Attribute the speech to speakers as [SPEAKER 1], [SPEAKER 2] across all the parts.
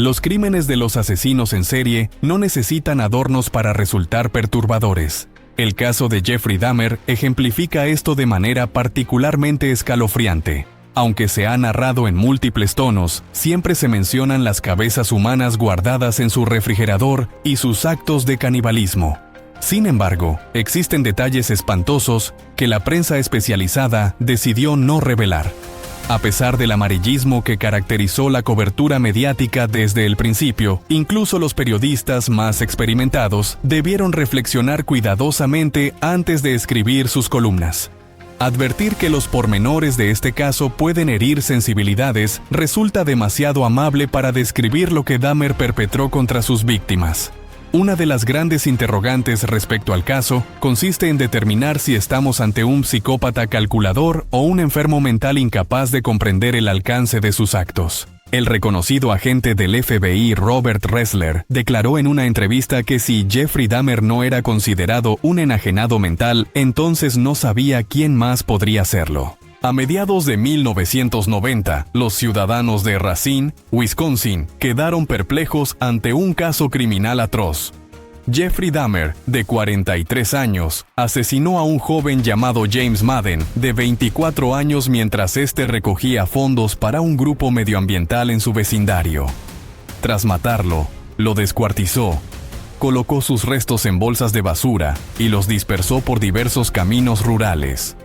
[SPEAKER 1] Los crímenes de los asesinos en serie no necesitan adornos para resultar perturbadores. El caso de Jeffrey Dahmer ejemplifica esto de manera particularmente escalofriante. Aunque se ha narrado en múltiples tonos, siempre se mencionan las cabezas humanas guardadas en su refrigerador y sus actos de canibalismo. Sin embargo, existen detalles espantosos que la prensa especializada decidió no revelar. A pesar del amarillismo que caracterizó la cobertura mediática desde el principio, incluso los periodistas más experimentados debieron reflexionar cuidadosamente antes de escribir sus columnas. Advertir que los pormenores de este caso pueden herir sensibilidades resulta demasiado amable para describir lo que Dahmer perpetró contra sus víctimas. Una de las grandes interrogantes respecto al caso consiste en determinar si estamos ante un psicópata calculador o un enfermo mental incapaz de comprender el alcance de sus actos. El reconocido agente del FBI Robert Ressler declaró en una entrevista que si Jeffrey Dahmer no era considerado un enajenado mental, entonces no sabía quién más podría serlo. A mediados de 1990, los ciudadanos de Racine, Wisconsin, quedaron perplejos ante un caso criminal atroz. Jeffrey Dahmer, de 43 años, asesinó a un joven llamado James Madden, de 24 años mientras éste recogía fondos para un grupo medioambiental en su vecindario. Tras matarlo, lo descuartizó, colocó sus restos en bolsas de basura y los dispersó por diversos caminos rurales.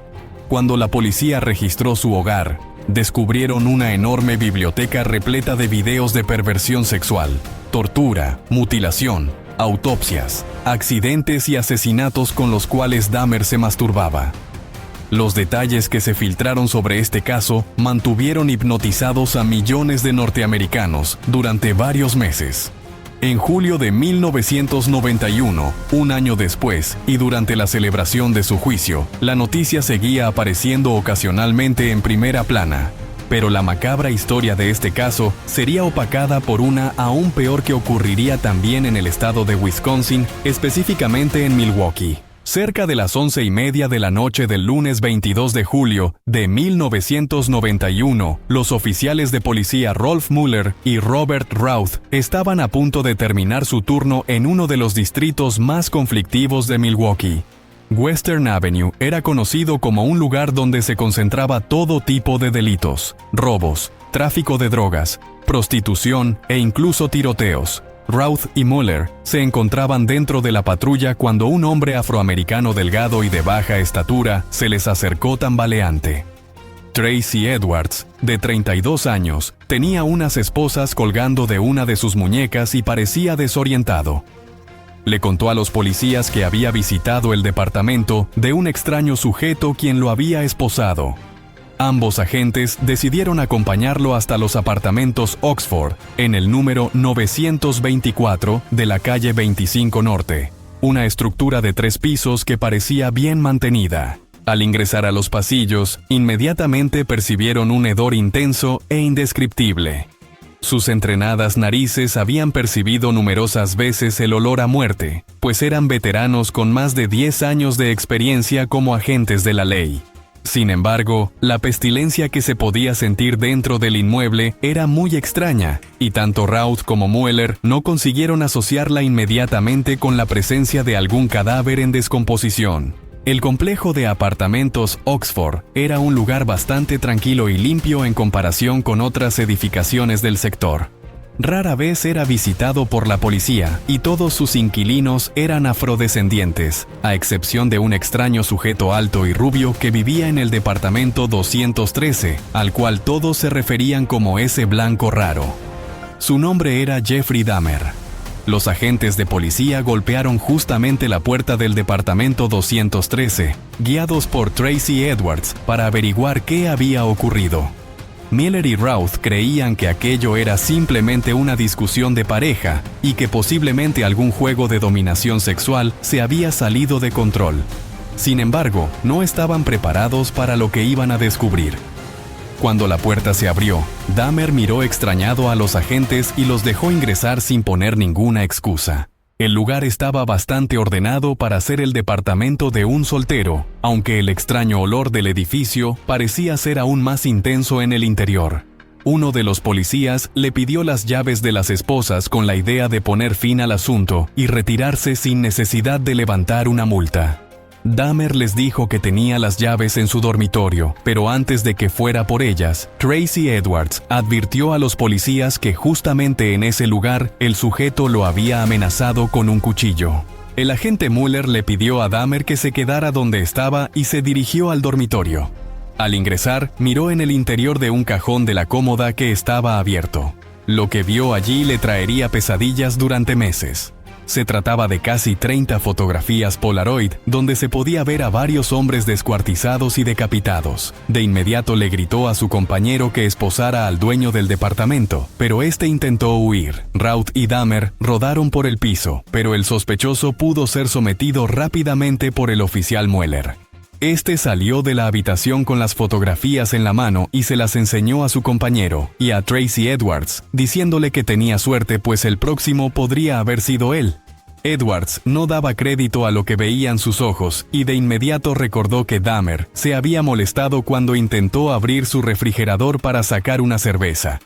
[SPEAKER 1] Cuando la policía registró su hogar, descubrieron una enorme biblioteca repleta de videos de perversión sexual, tortura, mutilación, autopsias, accidentes y asesinatos con los cuales Dahmer se masturbaba. Los detalles que se filtraron sobre este caso mantuvieron hipnotizados a millones de norteamericanos durante varios meses. En julio de 1991, un año después, y durante la celebración de su juicio, la noticia seguía apareciendo ocasionalmente en primera plana. Pero la macabra historia de este caso sería opacada por una aún peor que ocurriría también en el estado de Wisconsin, específicamente en Milwaukee. Cerca de las 11:30 de la noche del lunes 22 de julio de 1991, los oficiales de policía Rolf Mueller y Robert Routh estaban a punto de terminar su turno en uno de los distritos más conflictivos de Milwaukee. Western Avenue era conocido como un lugar donde se concentraba todo tipo de delitos, robos, tráfico de drogas, prostitución e incluso tiroteos. Routh y Mueller se encontraban dentro de la patrulla cuando un hombre afroamericano delgado y de baja estatura se les acercó tambaleante. Tracy Edwards, de 32 años, tenía unas esposas colgando de una de sus muñecas y parecía desorientado. Le contó a los policías que había visitado el departamento de un extraño sujeto quien lo había esposado. Ambos agentes decidieron acompañarlo hasta los apartamentos Oxford, en el número 924 de la calle 25 Norte, una estructura de 3 pisos que parecía bien mantenida. Al ingresar a los pasillos, inmediatamente percibieron un hedor intenso e indescriptible. Sus entrenadas narices habían percibido numerosas veces el olor a muerte, pues eran veteranos con más de 10 años de experiencia como agentes de la ley. Sin embargo, la pestilencia que se podía sentir dentro del inmueble era muy extraña, y tanto Routh como Mueller no consiguieron asociarla inmediatamente con la presencia de algún cadáver en descomposición. El complejo de apartamentos Oxford era un lugar bastante tranquilo y limpio en comparación con otras edificaciones del sector. Rara vez era visitado por la policía y todos sus inquilinos eran afrodescendientes, a excepción de un extraño sujeto alto y rubio que vivía en el departamento 213, al cual todos se referían como ese blanco raro. Su nombre era Jeffrey Dahmer. Los agentes de policía golpearon justamente la puerta del departamento 213, guiados por Tracy Edwards para averiguar qué había ocurrido. Mueller y Routh creían que aquello era simplemente una discusión de pareja y que posiblemente algún juego de dominación sexual se había salido de control. Sin embargo, no estaban preparados para lo que iban a descubrir. Cuando la puerta se abrió, Dahmer miró extrañado a los agentes y los dejó ingresar sin poner ninguna excusa. El lugar estaba bastante ordenado para ser el departamento de un soltero, aunque el extraño olor del edificio parecía ser aún más intenso en el interior. Uno de los policías le pidió las llaves de las esposas con la idea de poner fin al asunto y retirarse sin necesidad de levantar una multa. Dahmer les dijo que tenía las llaves en su dormitorio, pero antes de que fuera por ellas, Tracy Edwards advirtió a los policías que justamente en ese lugar el sujeto lo había amenazado con un cuchillo. El agente Mueller le pidió a Dahmer que se quedara donde estaba y se dirigió al dormitorio. Al ingresar, miró en el interior de un cajón de la cómoda que estaba abierto. Lo que vio allí le traería pesadillas durante meses. Se trataba de casi 30 fotografías Polaroid donde se podía ver a varios hombres descuartizados y decapitados. De inmediato le gritó a su compañero que esposara al dueño del departamento, pero este intentó huir. Routh y Dahmer rodaron por el piso, pero el sospechoso pudo ser sometido rápidamente por el oficial Mueller. Este salió de la habitación con las fotografías en la mano y se las enseñó a su compañero y a Tracy Edwards, diciéndole que tenía suerte pues el próximo podría haber sido él. Edwards no daba crédito a lo que veían sus ojos y de inmediato recordó que Dahmer se había molestado cuando intentó abrir su refrigerador para sacar una cerveza.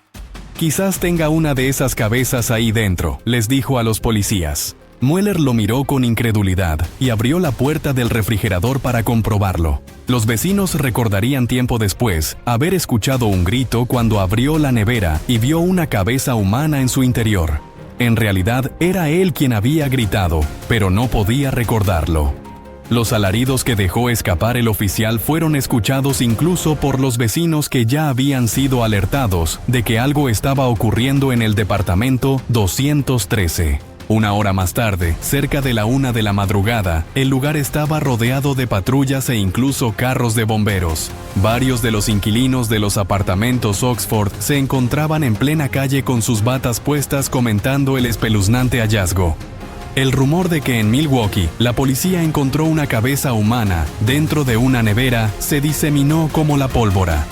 [SPEAKER 1] «Quizás tenga una de esas cabezas ahí dentro», les dijo a los policías. Mueller lo miró con incredulidad y abrió la puerta del refrigerador para comprobarlo. Los vecinos recordarían tiempo después haber escuchado un grito cuando abrió la nevera y vio una cabeza humana en su interior. En realidad era él quien había gritado, pero no podía recordarlo. Los alaridos que dejó escapar el oficial fueron escuchados incluso por los vecinos que ya habían sido alertados de que algo estaba ocurriendo en el departamento 213. Una hora más tarde, cerca de la 1 de la madrugada, el lugar estaba rodeado de patrullas e incluso carros de bomberos. Varios de los inquilinos de los apartamentos Oxford se encontraban en plena calle con sus batas puestas comentando el espeluznante hallazgo. El rumor de que en Milwaukee la policía encontró una cabeza humana dentro de una nevera se diseminó como la pólvora.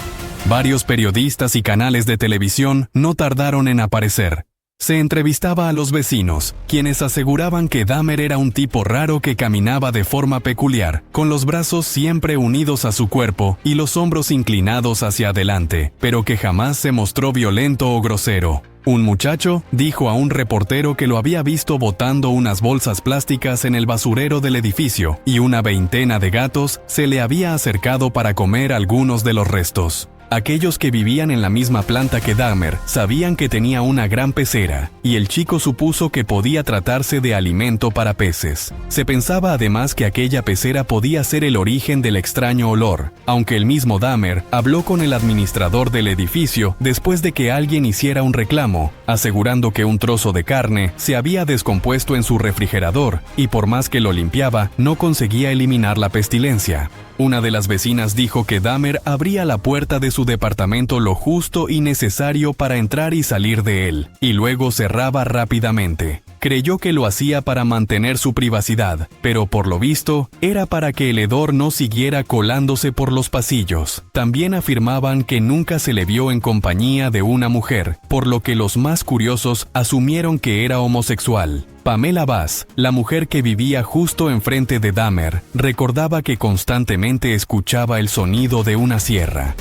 [SPEAKER 1] Varios periodistas y canales de televisión no tardaron en aparecer. Se entrevistaba a los vecinos, quienes aseguraban que Dahmer era un tipo raro que caminaba de forma peculiar, con los brazos siempre unidos a su cuerpo y los hombros inclinados hacia adelante, pero que jamás se mostró violento o grosero. Un muchacho dijo a un reportero que lo había visto botando unas bolsas plásticas en el basurero del edificio y una veintena de gatos se le había acercado para comer algunos de los restos. Aquellos que vivían en la misma planta que Dahmer sabían que tenía una gran pecera, y el chico supuso que podía tratarse de alimento para peces. Se pensaba además que aquella pecera podía ser el origen del extraño olor, aunque el mismo Dahmer habló con el administrador del edificio después de que alguien hiciera un reclamo, asegurando que un trozo de carne se había descompuesto en su refrigerador, y por más que lo limpiaba, no conseguía eliminar la pestilencia. Una de las vecinas dijo que Dahmer abría la puerta de su departamento lo justo y necesario para entrar y salir de él, y luego cerraba rápidamente. Creyó que lo hacía para mantener su privacidad, pero por lo visto, era para que el hedor no siguiera colándose por los pasillos. También afirmaban que nunca se le vio en compañía de una mujer, por lo que los más curiosos asumieron que era homosexual. Pamela Bass, la mujer que vivía justo enfrente de Dahmer, recordaba que constantemente escuchaba el sonido de una sierra.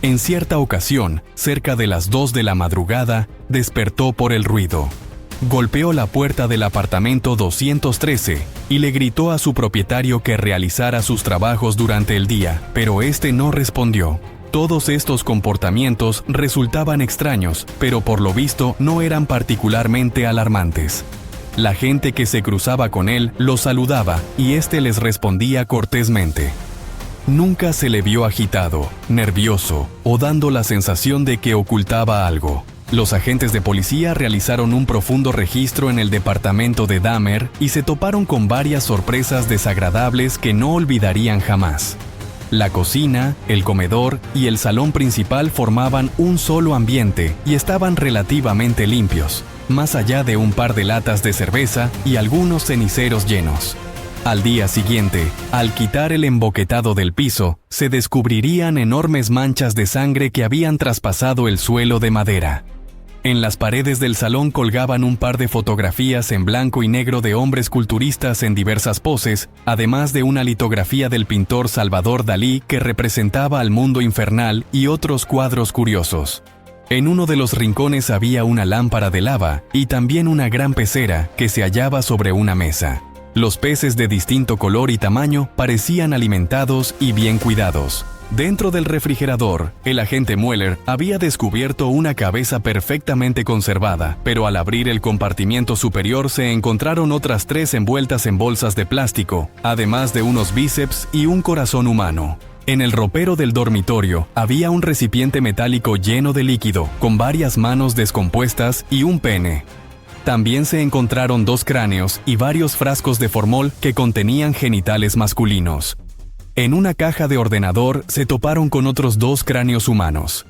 [SPEAKER 1] En cierta ocasión, cerca de las 2 de la madrugada, despertó por el ruido. Golpeó la puerta del apartamento 213 y le gritó a su propietario que realizara sus trabajos durante el día, pero este no respondió. Todos estos comportamientos resultaban extraños, pero por lo visto no eran particularmente alarmantes. La gente que se cruzaba con él lo saludaba y éste les respondía cortésmente. Nunca se le vio agitado, nervioso o dando la sensación de que ocultaba algo. Los agentes de policía realizaron un profundo registro en el departamento de Dahmer y se toparon con varias sorpresas desagradables que no olvidarían jamás. La cocina, el comedor y el salón principal formaban un solo ambiente y estaban relativamente limpios, más allá de un par de latas de cerveza y algunos ceniceros llenos. Al día siguiente, al quitar el emboquetado del piso, se descubrirían enormes manchas de sangre que habían traspasado el suelo de madera. En las paredes del salón colgaban un par de fotografías en blanco y negro de hombres culturistas en diversas poses, además de una litografía del pintor Salvador Dalí que representaba al mundo infernal y otros cuadros curiosos. En uno de los rincones había una lámpara de lava y también una gran pecera que se hallaba sobre una mesa. Los peces de distinto color y tamaño parecían alimentados y bien cuidados. Dentro del refrigerador, el agente Mueller había descubierto una cabeza perfectamente conservada, pero al abrir el compartimiento superior se encontraron otras 3 envueltas en bolsas de plástico, además de unos bíceps y un corazón humano. En el ropero del dormitorio había un recipiente metálico lleno de líquido, con varias manos descompuestas y un pene. También se encontraron 2 cráneos y varios frascos de formol que contenían genitales masculinos. En una caja de ordenador se toparon con otros 2 cráneos humanos.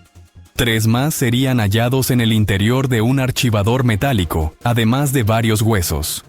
[SPEAKER 1] 3 más serían hallados en el interior de un archivador metálico, además de varios huesos.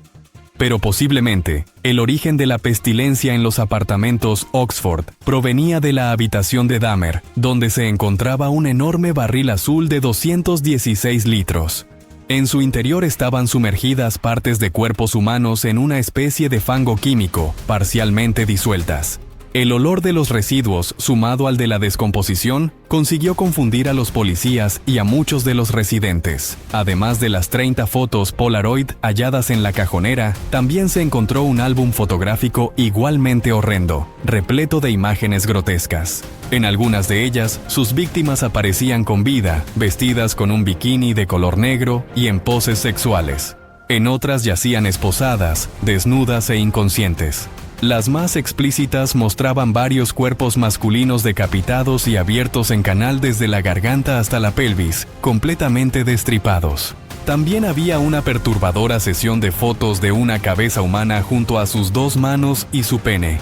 [SPEAKER 1] Pero posiblemente, el origen de la pestilencia en los apartamentos Oxford provenía de la habitación de Dahmer, donde se encontraba un enorme barril azul de 216 litros. En su interior estaban sumergidas partes de cuerpos humanos en una especie de fango químico, parcialmente disueltas. El olor de los residuos, sumado al de la descomposición, consiguió confundir a los policías y a muchos de los residentes. Además de las 30 fotos Polaroid halladas en la cajonera, también se encontró un álbum fotográfico igualmente horrendo, repleto de imágenes grotescas. En algunas de ellas, sus víctimas aparecían con vida, vestidas con un bikini de color negro y en poses sexuales. En otras yacían esposadas, desnudas e inconscientes. Las más explícitas mostraban varios cuerpos masculinos decapitados y abiertos en canal desde la garganta hasta la pelvis, completamente destripados. También había una perturbadora sesión de fotos de una cabeza humana junto a sus 2 manos y su pene.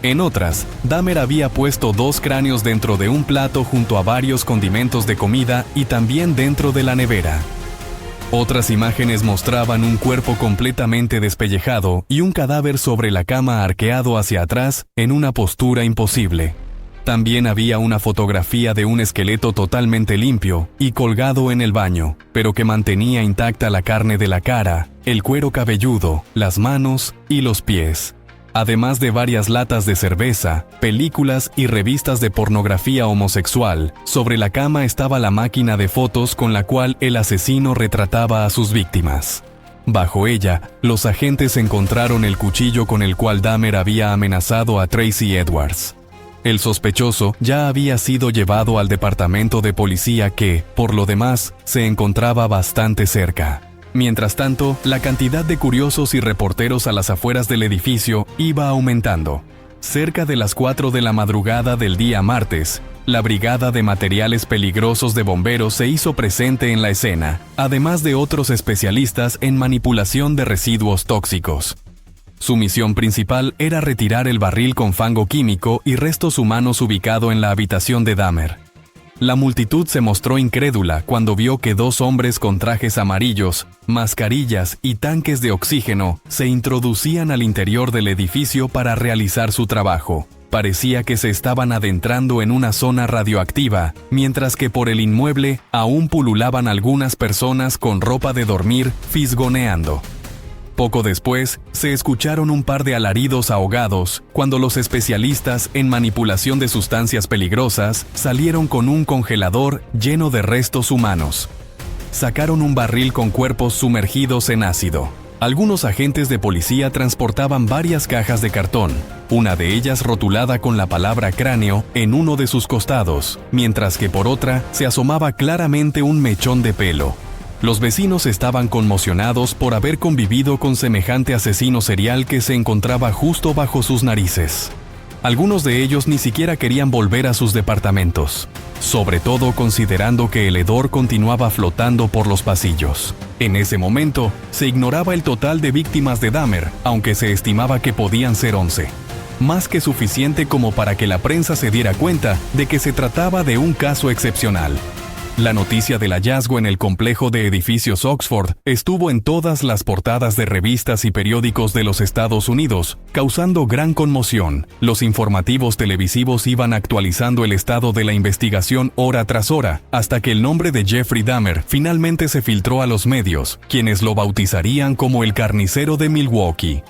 [SPEAKER 1] En otras, Dahmer había puesto 2 cráneos dentro de un plato junto a varios condimentos de comida y también dentro de la nevera. Otras imágenes mostraban un cuerpo completamente despellejado y un cadáver sobre la cama arqueado hacia atrás en una postura imposible. También había una fotografía de un esqueleto totalmente limpio y colgado en el baño, pero que mantenía intacta la carne de la cara, el cuero cabelludo, las manos y los pies. Además de varias latas de cerveza, películas y revistas de pornografía homosexual, sobre la cama estaba la máquina de fotos con la cual el asesino retrataba a sus víctimas. Bajo ella, los agentes encontraron el cuchillo con el cual Dahmer había amenazado a Tracy Edwards. El sospechoso ya había sido llevado al departamento de policía que, por lo demás, se encontraba bastante cerca. Mientras tanto, la cantidad de curiosos y reporteros a las afueras del edificio iba aumentando. Cerca de las 4 de la madrugada del día martes, la Brigada de Materiales Peligrosos de Bomberos se hizo presente en la escena, además de otros especialistas en manipulación de residuos tóxicos. Su misión principal era retirar el barril con fango químico y restos humanos ubicado en la habitación de Dahmer. La multitud se mostró incrédula cuando vio que 2 hombres con trajes amarillos, mascarillas y tanques de oxígeno se introducían al interior del edificio para realizar su trabajo. Parecía que se estaban adentrando en una zona radioactiva, mientras que por el inmueble aún pululaban algunas personas con ropa de dormir fisgoneando. Poco después, se escucharon un par de alaridos ahogados cuando los especialistas en manipulación de sustancias peligrosas salieron con un congelador lleno de restos humanos. Sacaron un barril con cuerpos sumergidos en ácido. Algunos agentes de policía transportaban varias cajas de cartón, una de ellas rotulada con la palabra cráneo en uno de sus costados, mientras que por otra se asomaba claramente un mechón de pelo. Los vecinos estaban conmocionados por haber convivido con semejante asesino serial que se encontraba justo bajo sus narices. Algunos de ellos ni siquiera querían volver a sus departamentos, sobre todo considerando que el hedor continuaba flotando por los pasillos. En ese momento, se ignoraba el total de víctimas de Dahmer, aunque se estimaba que podían ser 11. Más que suficiente como para que la prensa se diera cuenta de que se trataba de un caso excepcional. La noticia del hallazgo en el complejo de edificios Oxford estuvo en todas las portadas de revistas y periódicos de los Estados Unidos, causando gran conmoción. Los informativos televisivos iban actualizando el estado de la investigación hora tras hora, hasta que el nombre de Jeffrey Dahmer finalmente se filtró a los medios, quienes lo bautizarían como el carnicero de Milwaukee.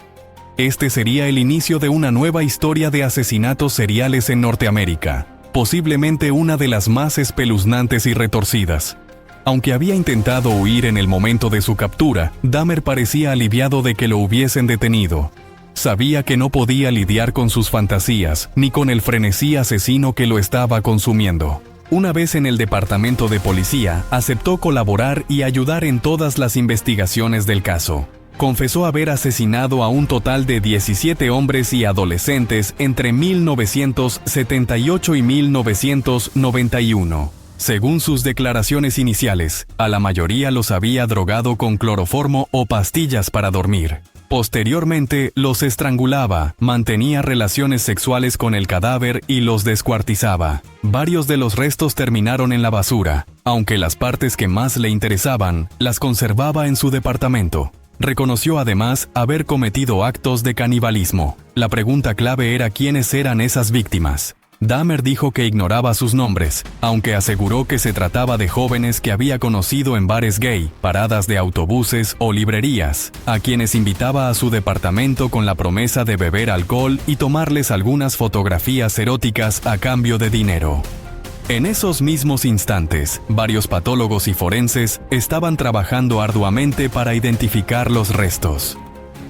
[SPEAKER 1] Este sería el inicio de una nueva historia de asesinatos seriales en Norteamérica. Posiblemente una de las más espeluznantes y retorcidas. Aunque había intentado huir en el momento de su captura, Dahmer parecía aliviado de que lo hubiesen detenido. Sabía que no podía lidiar con sus fantasías, ni con el frenesí asesino que lo estaba consumiendo. Una vez en el departamento de policía, aceptó colaborar y ayudar en todas las investigaciones del caso. Confesó haber asesinado a un total de 17 hombres y adolescentes entre 1978 y 1991. Según sus declaraciones iniciales, a la mayoría los había drogado con cloroformo o pastillas para dormir. Posteriormente, los estrangulaba, mantenía relaciones sexuales con el cadáver y los descuartizaba. Varios de los restos terminaron en la basura, aunque las partes que más le interesaban las conservaba en su departamento. Reconoció además haber cometido actos de canibalismo. La pregunta clave era quiénes eran esas víctimas. Dahmer dijo que ignoraba sus nombres, aunque aseguró que se trataba de jóvenes que había conocido en bares gay, paradas de autobuses o librerías, a quienes invitaba a su departamento con la promesa de beber alcohol y tomarles algunas fotografías eróticas a cambio de dinero. En esos mismos instantes, varios patólogos y forenses estaban trabajando arduamente para identificar los restos.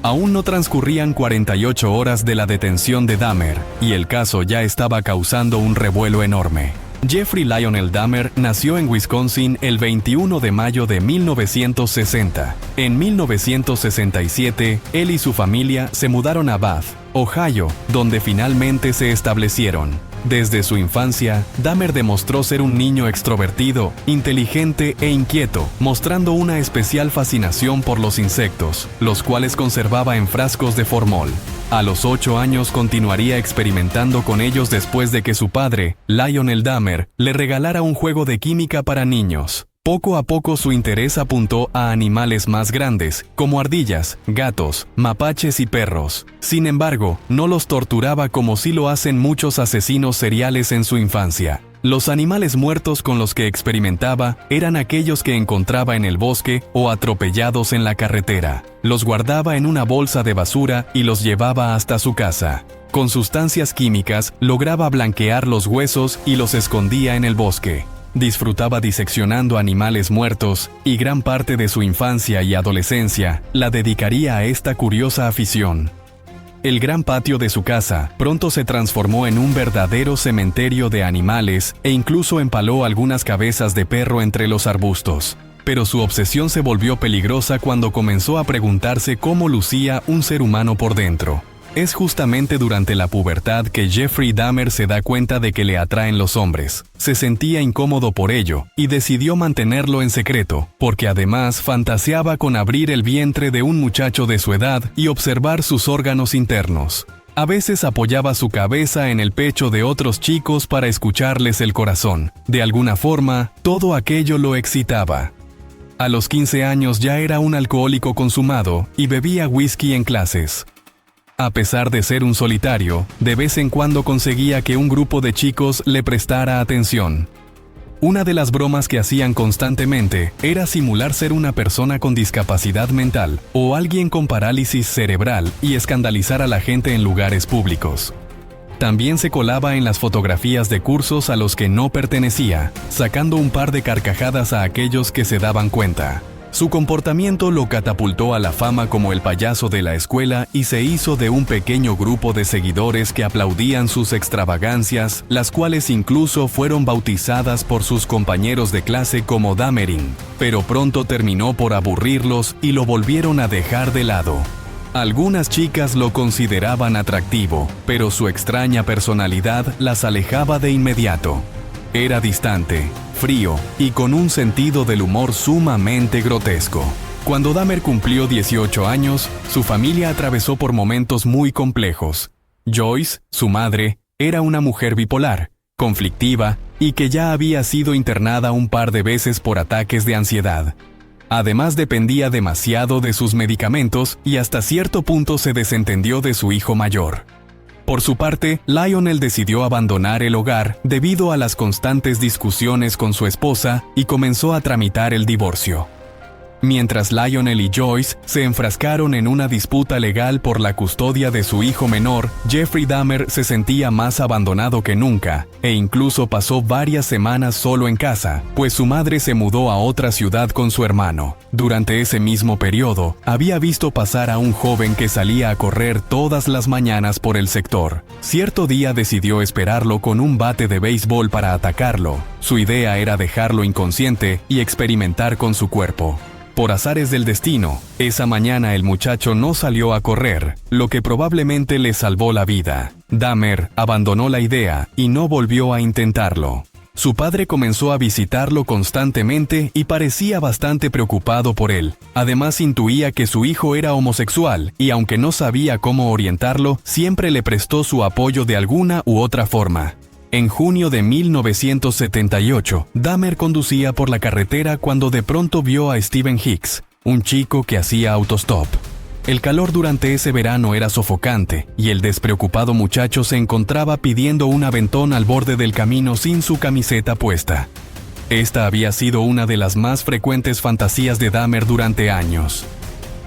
[SPEAKER 1] Aún no transcurrían 48 horas de la detención de Dahmer, y el caso ya estaba causando un revuelo enorme. Jeffrey Lionel Dahmer nació en Wisconsin el 21 de mayo de 1960. En 1967, él y su familia se mudaron a Bath, Ohio, donde finalmente se establecieron. Desde su infancia, Dahmer demostró ser un niño extrovertido, inteligente e inquieto, mostrando una especial fascinación por los insectos, los cuales conservaba en frascos de formol. A los 8 años continuaría experimentando con ellos después de que su padre, Lionel Dahmer, le regalara un juego de química para niños. Poco a poco su interés apuntó a animales más grandes, como ardillas, gatos, mapaches y perros. Sin embargo, no los torturaba como sí lo hacen muchos asesinos seriales en su infancia. Los animales muertos con los que experimentaba eran aquellos que encontraba en el bosque o atropellados en la carretera. Los guardaba en una bolsa de basura y los llevaba hasta su casa. Con sustancias químicas lograba blanquear los huesos y los escondía en el bosque. Disfrutaba diseccionando animales muertos y gran parte de su infancia y adolescencia la dedicaría a esta curiosa afición. El gran patio de su casa pronto se transformó en un verdadero cementerio de animales e incluso empaló algunas cabezas de perro entre los arbustos. Pero su obsesión se volvió peligrosa cuando comenzó a preguntarse cómo lucía un ser humano por dentro. Es justamente durante la pubertad que Jeffrey Dahmer se da cuenta de que le atraen los hombres. Se sentía incómodo por ello y decidió mantenerlo en secreto, porque además fantaseaba con abrir el vientre de un muchacho de su edad y observar sus órganos internos. A veces apoyaba su cabeza en el pecho de otros chicos para escucharles el corazón. De alguna forma, todo aquello lo excitaba. A los 15 años ya era un alcohólico consumado y bebía whisky en clases. A pesar de ser un solitario, de vez en cuando conseguía que un grupo de chicos le prestara atención. Una de las bromas que hacían constantemente era simular ser una persona con discapacidad mental o alguien con parálisis cerebral y escandalizar a la gente en lugares públicos. También se colaba en las fotografías de cursos a los que no pertenecía, sacando un par de carcajadas a aquellos que se daban cuenta. Su comportamiento lo catapultó a la fama como el payaso de la escuela y se hizo de un pequeño grupo de seguidores que aplaudían sus extravagancias, las cuales incluso fueron bautizadas por sus compañeros de clase como Dahmering, pero pronto terminó por aburrirlos y lo volvieron a dejar de lado. Algunas chicas lo consideraban atractivo, pero su extraña personalidad las alejaba de inmediato. Era distante, frío y con un sentido del humor sumamente grotesco. Cuando Dahmer cumplió 18 años, su familia atravesó por momentos muy complejos. Joyce, su madre, era una mujer bipolar, conflictiva y que ya había sido internada un par de veces por ataques de ansiedad. Además dependía demasiado de sus medicamentos y hasta cierto punto se desentendió de su hijo mayor. Por su parte, Lionel decidió abandonar el hogar debido a las constantes discusiones con su esposa y comenzó a tramitar el divorcio. Mientras Lionel y Joyce se enfrascaron en una disputa legal por la custodia de su hijo menor, Jeffrey Dahmer se sentía más abandonado que nunca, e incluso pasó varias semanas solo en casa, pues su madre se mudó a otra ciudad con su hermano. Durante ese mismo periodo, había visto pasar a un joven que salía a correr todas las mañanas por el sector. Cierto día decidió esperarlo con un bate de béisbol para atacarlo. Su idea era dejarlo inconsciente y experimentar con su cuerpo. Por azares del destino, esa mañana el muchacho no salió a correr, lo que probablemente le salvó la vida. Dahmer abandonó la idea y no volvió a intentarlo. Su padre comenzó a visitarlo constantemente y parecía bastante preocupado por él. Además, intuía que su hijo era homosexual y aunque no sabía cómo orientarlo, siempre le prestó su apoyo de alguna u otra forma. En junio de 1978, Dahmer conducía por la carretera cuando de pronto vio a Stephen Hicks, un chico que hacía autostop. El calor durante ese verano era sofocante y el despreocupado muchacho se encontraba pidiendo un aventón al borde del camino sin su camiseta puesta. Esta había sido una de las más frecuentes fantasías de Dahmer durante años.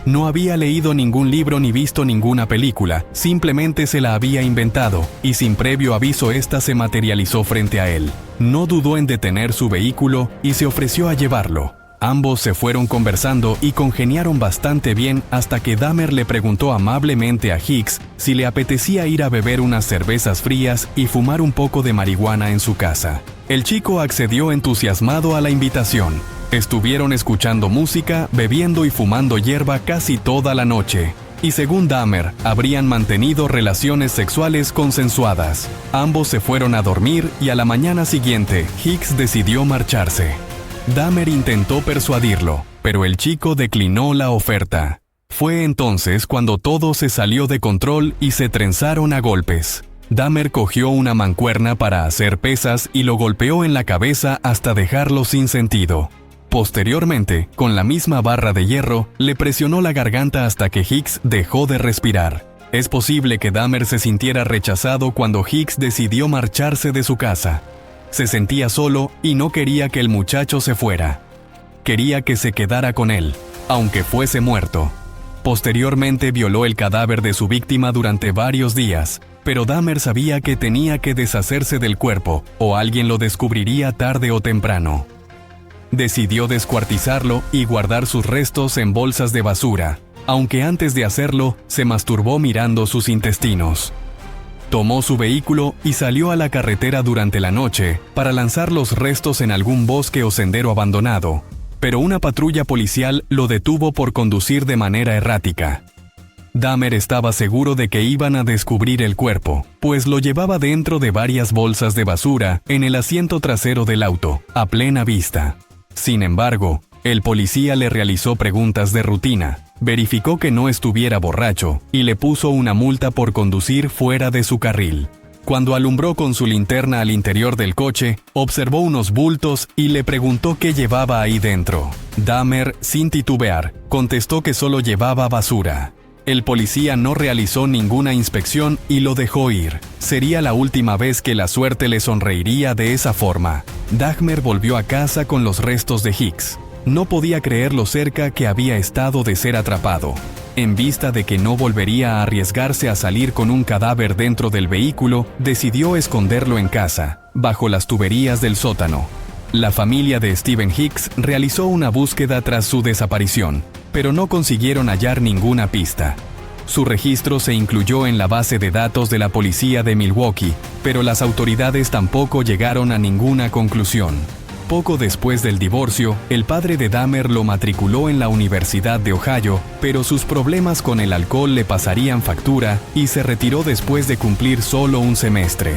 [SPEAKER 1] No había leído ningún libro ni visto ninguna película, simplemente se la había inventado, y sin previo aviso esta se materializó frente a él. No dudó en detener su vehículo y se ofreció a llevarlo. Ambos se fueron conversando y congeniaron bastante bien hasta que Dahmer le preguntó amablemente a Hicks si le apetecía ir a beber unas cervezas frías y fumar un poco de marihuana en su casa. El chico accedió entusiasmado a la invitación. Estuvieron escuchando música, bebiendo y fumando hierba casi toda la noche. Y según Dahmer, habrían mantenido relaciones sexuales consensuadas. Ambos se fueron a dormir y a la mañana siguiente, Hicks decidió marcharse. Dahmer intentó persuadirlo, pero el chico declinó la oferta. Fue entonces cuando todo se salió de control y se trenzaron a golpes. Dahmer cogió una mancuerna para hacer pesas y lo golpeó en la cabeza hasta dejarlo sin sentido. Posteriormente, con la misma barra de hierro, le presionó la garganta hasta que Hicks dejó de respirar. Es posible que Dahmer se sintiera rechazado cuando Hicks decidió marcharse de su casa. Se sentía solo y no quería que el muchacho se fuera. Quería que se quedara con él, aunque fuese muerto. Posteriormente violó el cadáver de su víctima durante varios días, pero Dahmer sabía que tenía que deshacerse del cuerpo, o alguien lo descubriría tarde o temprano. Decidió descuartizarlo y guardar sus restos en bolsas de basura, aunque antes de hacerlo, se masturbó mirando sus intestinos. Tomó su vehículo y salió a la carretera durante la noche para lanzar los restos en algún bosque o sendero abandonado, pero una patrulla policial lo detuvo por conducir de manera errática. Dahmer estaba seguro de que iban a descubrir el cuerpo, pues lo llevaba dentro de varias bolsas de basura en el asiento trasero del auto, a plena vista. Sin embargo, el policía le realizó preguntas de rutina, verificó que no estuviera borracho y le puso una multa por conducir fuera de su carril. Cuando alumbró con su linterna al interior del coche, observó unos bultos y le preguntó qué llevaba ahí dentro. Dahmer, sin titubear, contestó que solo llevaba basura. El policía no realizó ninguna inspección y lo dejó ir. Sería la última vez que la suerte le sonreiría de esa forma. Dahmer volvió a casa con los restos de Hicks. No podía creer lo cerca que había estado de ser atrapado. En vista de que no volvería a arriesgarse a salir con un cadáver dentro del vehículo, decidió esconderlo en casa, bajo las tuberías del sótano. La familia de Stephen Hicks realizó una búsqueda tras su desaparición, pero no consiguieron hallar ninguna pista. Su registro se incluyó en la base de datos de la policía de Milwaukee, pero las autoridades tampoco llegaron a ninguna conclusión. Poco después del divorcio, el padre de Dahmer lo matriculó en la Universidad de Ohio, pero sus problemas con el alcohol le pasarían factura y se retiró después de cumplir solo un semestre.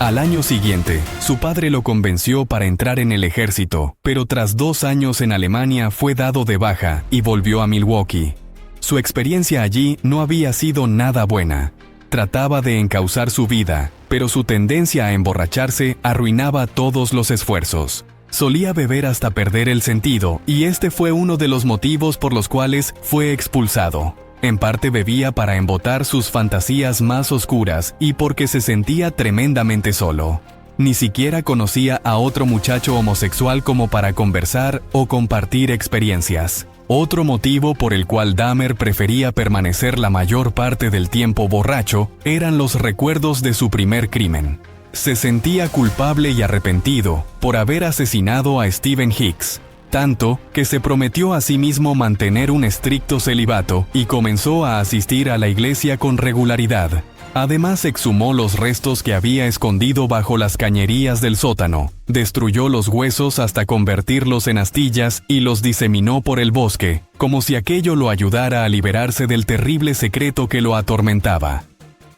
[SPEAKER 1] Al año siguiente, su padre lo convenció para entrar en el ejército, pero tras 2 años en Alemania fue dado de baja y volvió a Milwaukee. Su experiencia allí no había sido nada buena. Trataba de encauzar su vida, pero su tendencia a emborracharse arruinaba todos los esfuerzos. Solía beber hasta perder el sentido, y este fue uno de los motivos por los cuales fue expulsado. En parte bebía para embotar sus fantasías más oscuras y porque se sentía tremendamente solo. Ni siquiera conocía a otro muchacho homosexual como para conversar o compartir experiencias. Otro motivo por el cual Dahmer prefería permanecer la mayor parte del tiempo borracho eran los recuerdos de su primer crimen. Se sentía culpable y arrepentido por haber asesinado a Stephen Hicks, tanto que se prometió a sí mismo mantener un estricto celibato y comenzó a asistir a la iglesia con regularidad. Además, exhumó los restos que había escondido bajo las cañerías del sótano, destruyó los huesos hasta convertirlos en astillas y los diseminó por el bosque, como si aquello lo ayudara a liberarse del terrible secreto que lo atormentaba.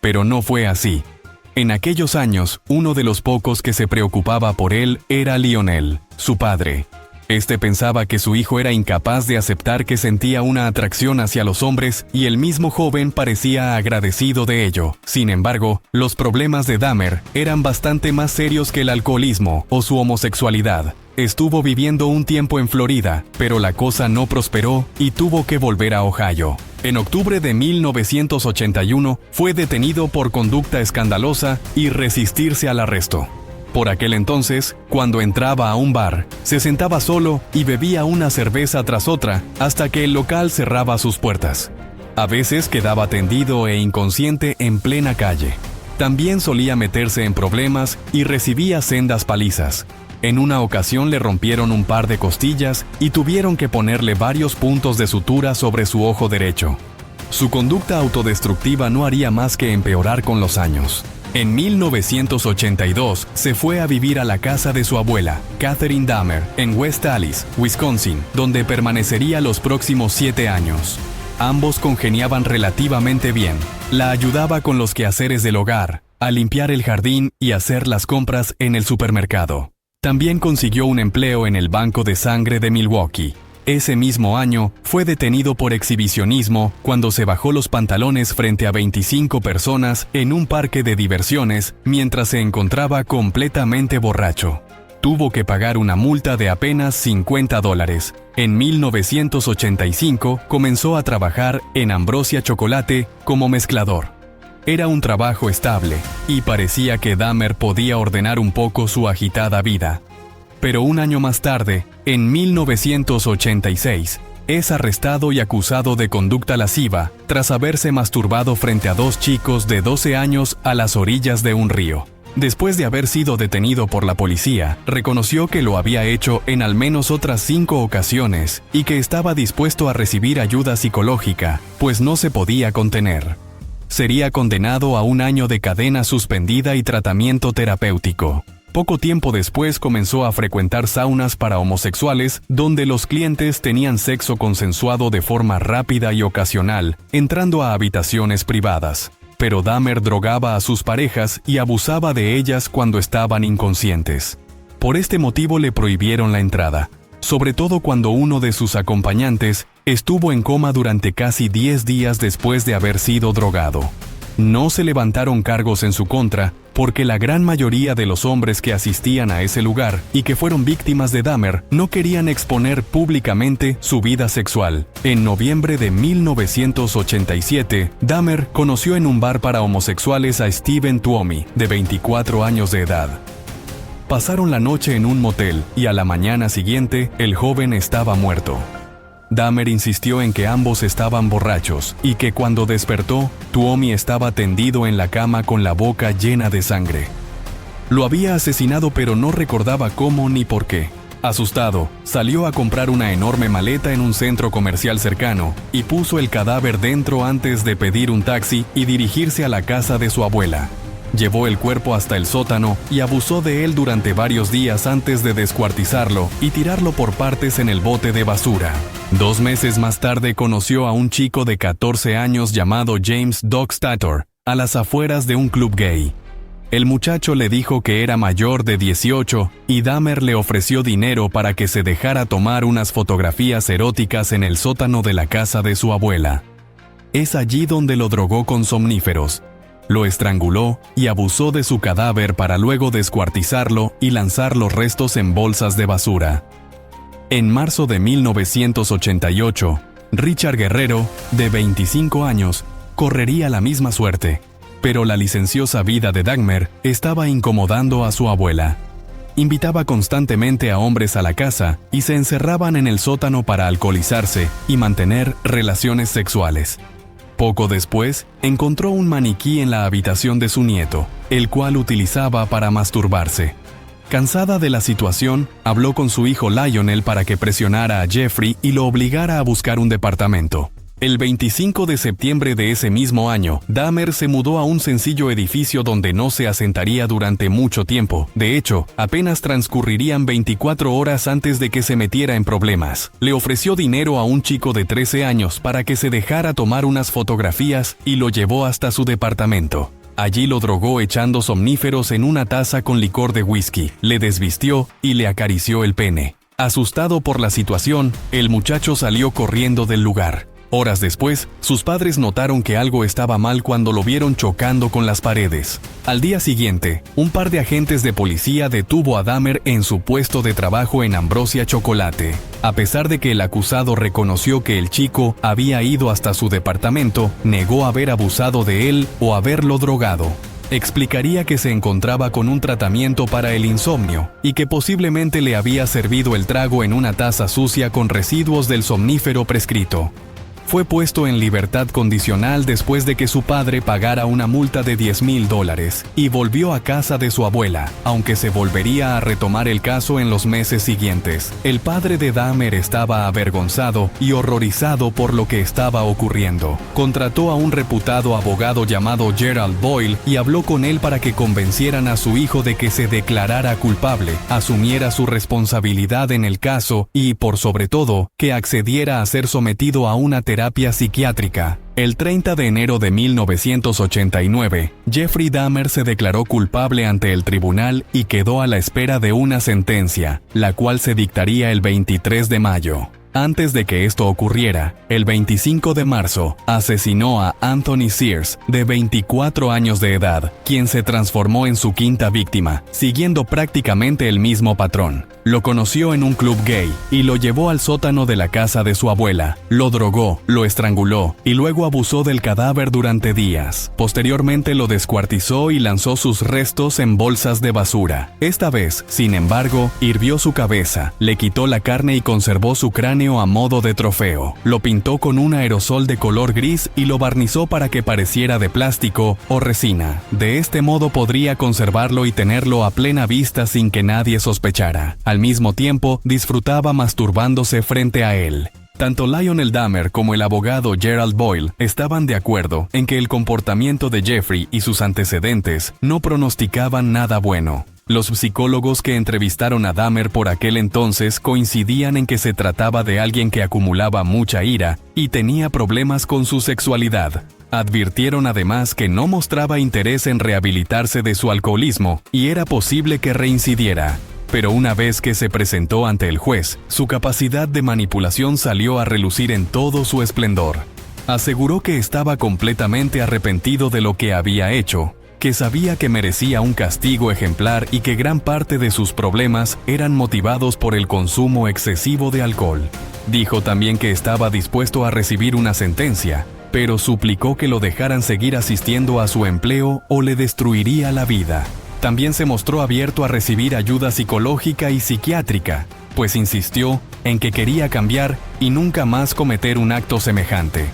[SPEAKER 1] Pero no fue así. En aquellos años, uno de los pocos que se preocupaba por él era Lionel, su padre. Este pensaba que su hijo era incapaz de aceptar que sentía una atracción hacia los hombres y el mismo joven parecía agradecido de ello. Sin embargo, los problemas de Dahmer eran bastante más serios que el alcoholismo o su homosexualidad. Estuvo viviendo un tiempo en Florida, pero la cosa no prosperó y tuvo que volver a Ohio. En octubre de 1981 fue detenido por conducta escandalosa y resistirse al arresto. Por aquel entonces, cuando entraba a un bar, se sentaba solo y bebía una cerveza tras otra hasta que el local cerraba sus puertas. A veces quedaba tendido e inconsciente en plena calle. También solía meterse en problemas y recibía sendas palizas. En una ocasión le rompieron un par de costillas y tuvieron que ponerle varios puntos de sutura sobre su ojo derecho. Su conducta autodestructiva no haría más que empeorar con los años. En 1982 se fue a vivir a la casa de su abuela, Catherine Dahmer, en West Allis, Wisconsin, donde permanecería los próximos 7 años. Ambos congeniaban relativamente bien. La ayudaba con los quehaceres del hogar, a limpiar el jardín y hacer las compras en el supermercado. También consiguió un empleo en el Banco de Sangre de Milwaukee. Ese mismo año, fue detenido por exhibicionismo cuando se bajó los pantalones frente a 25 personas en un parque de diversiones mientras se encontraba completamente borracho. Tuvo que pagar una multa de apenas $50. En 1985 comenzó a trabajar en Ambrosia Chocolate como mezclador. Era un trabajo estable y parecía que Dahmer podía ordenar un poco su agitada vida. Pero un año más tarde, en 1986, es arrestado y acusado de conducta lasciva tras haberse masturbado frente a 2 chicos de 12 años a las orillas de un río. Después de haber sido detenido por la policía, reconoció que lo había hecho en al menos otras 5 ocasiones y que estaba dispuesto a recibir ayuda psicológica, pues no se podía contener. Sería condenado a 1 año de cadena suspendida y tratamiento terapéutico. Poco tiempo después comenzó a frecuentar saunas para homosexuales donde los clientes tenían sexo consensuado de forma rápida y ocasional, entrando a habitaciones privadas. Pero Dahmer drogaba a sus parejas y abusaba de ellas cuando estaban inconscientes. Por este motivo le prohibieron la entrada, sobre todo cuando uno de sus acompañantes estuvo en coma durante casi 10 días después de haber sido drogado. No se levantaron cargos en su contra porque la gran mayoría de los hombres que asistían a ese lugar y que fueron víctimas de Dahmer no querían exponer públicamente su vida sexual. En noviembre de 1987, Dahmer conoció en un bar para homosexuales a Stephen Tuomi, de 24 años de edad. Pasaron la noche en un motel y a la mañana siguiente el joven estaba muerto. Dahmer insistió en que ambos estaban borrachos y que cuando despertó, Tuomi estaba tendido en la cama con la boca llena de sangre. Lo había asesinado pero no recordaba cómo ni por qué. Asustado, salió a comprar una enorme maleta en un centro comercial cercano y puso el cadáver dentro antes de pedir un taxi y dirigirse a la casa de su abuela. Llevó el cuerpo hasta el sótano y abusó de él durante varios días antes de descuartizarlo y tirarlo por partes en el bote de basura. 2 meses más tarde conoció a un chico de 14 años llamado James Doug Stator, a las afueras de un club gay. El muchacho le dijo que era mayor de 18 y Dahmer le ofreció dinero para que se dejara tomar unas fotografías eróticas en el sótano de la casa de su abuela. Es allí donde lo drogó con somníferos. Lo estranguló y abusó de su cadáver para luego descuartizarlo y lanzar los restos en bolsas de basura. En marzo de 1988, Richard Guerrero, de 25 años, correría la misma suerte. pero la licenciosa vida de Dahmer estaba incomodando a su abuela. Invitaba constantemente a hombres a la casa y se encerraban en el sótano para alcoholizarse y mantener relaciones sexuales. Poco después, encontró un maniquí en la habitación de su nieto, el cual utilizaba para masturbarse. Cansada de la situación, habló con su hijo Lionel para que presionara a Jeffrey y lo obligara a buscar un departamento. El 25 de septiembre de ese mismo año, Dahmer se mudó a un sencillo edificio donde no se asentaría durante mucho tiempo. De hecho, apenas transcurrirían 24 horas antes de que se metiera en problemas. Le ofreció dinero a un chico de 13 años para que se dejara tomar unas fotografías y lo llevó hasta su departamento. Allí lo drogó echando somníferos en una taza con licor de whisky, le desvistió y le acarició el pene. Asustado por la situación, el muchacho salió corriendo del lugar. Horas después, sus padres notaron que algo estaba mal cuando lo vieron chocando con las paredes. Al día siguiente, un par de agentes de policía detuvo a Dahmer en su puesto de trabajo en Ambrosia Chocolate. A pesar de que el acusado reconoció que el chico había ido hasta su departamento, negó haber abusado de él o haberlo drogado. Explicaría que se encontraba con un tratamiento para el insomnio y que posiblemente le había servido el trago en una taza sucia con residuos del somnífero prescrito. Fue puesto en libertad condicional después de que su padre pagara una multa de $10,000 y volvió a casa de su abuela, aunque se volvería a retomar el caso en los meses siguientes. El padre de Dahmer estaba avergonzado y horrorizado por lo que estaba ocurriendo. Contrató a un reputado abogado llamado Gerald Boyle y habló con él para que convencieran a su hijo de que se declarara culpable, asumiera su responsabilidad en el caso y, por sobre todo, que accediera a ser sometido a una terapia psiquiátrica. El 30 de enero de 1989, Jeffrey Dahmer se declaró culpable ante el tribunal y quedó a la espera de una sentencia, la cual se dictaría el 23 de mayo. Antes de que esto ocurriera, el 25 de marzo, asesinó a Anthony Sears, de 24 años de edad, quien se transformó en su quinta víctima, siguiendo prácticamente el mismo patrón. Lo conoció en un club gay y lo llevó al sótano de la casa de su abuela. Lo drogó, lo estranguló y luego abusó del cadáver durante días. Posteriormente lo descuartizó y lanzó sus restos en bolsas de basura. Esta vez, sin embargo, hirvió su cabeza, le quitó la carne y conservó su cráneo a modo de trofeo. Lo pintó con un aerosol de color gris y lo barnizó para que pareciera de plástico o resina. De este modo podría conservarlo y tenerlo a plena vista sin que nadie sospechara. Al mismo tiempo, disfrutaba masturbándose frente a él. Tanto Lionel Dahmer como el abogado Gerald Boyle estaban de acuerdo en que el comportamiento de Jeffrey y sus antecedentes no pronosticaban nada bueno. Los psicólogos que entrevistaron a Dahmer por aquel entonces coincidían en que se trataba de alguien que acumulaba mucha ira y tenía problemas con su sexualidad. Advirtieron además que no mostraba interés en rehabilitarse de su alcoholismo y era posible que reincidiera. Pero una vez que se presentó ante el juez, su capacidad de manipulación salió a relucir en todo su esplendor. Aseguró que estaba completamente arrepentido de lo que había hecho, que sabía que merecía un castigo ejemplar y que gran parte de sus problemas eran motivados por el consumo excesivo de alcohol. Dijo también que estaba dispuesto a recibir una sentencia, pero suplicó que lo dejaran seguir asistiendo a su empleo o le destruiría la vida. También se mostró abierto a recibir ayuda psicológica y psiquiátrica, pues insistió en que quería cambiar y nunca más cometer un acto semejante.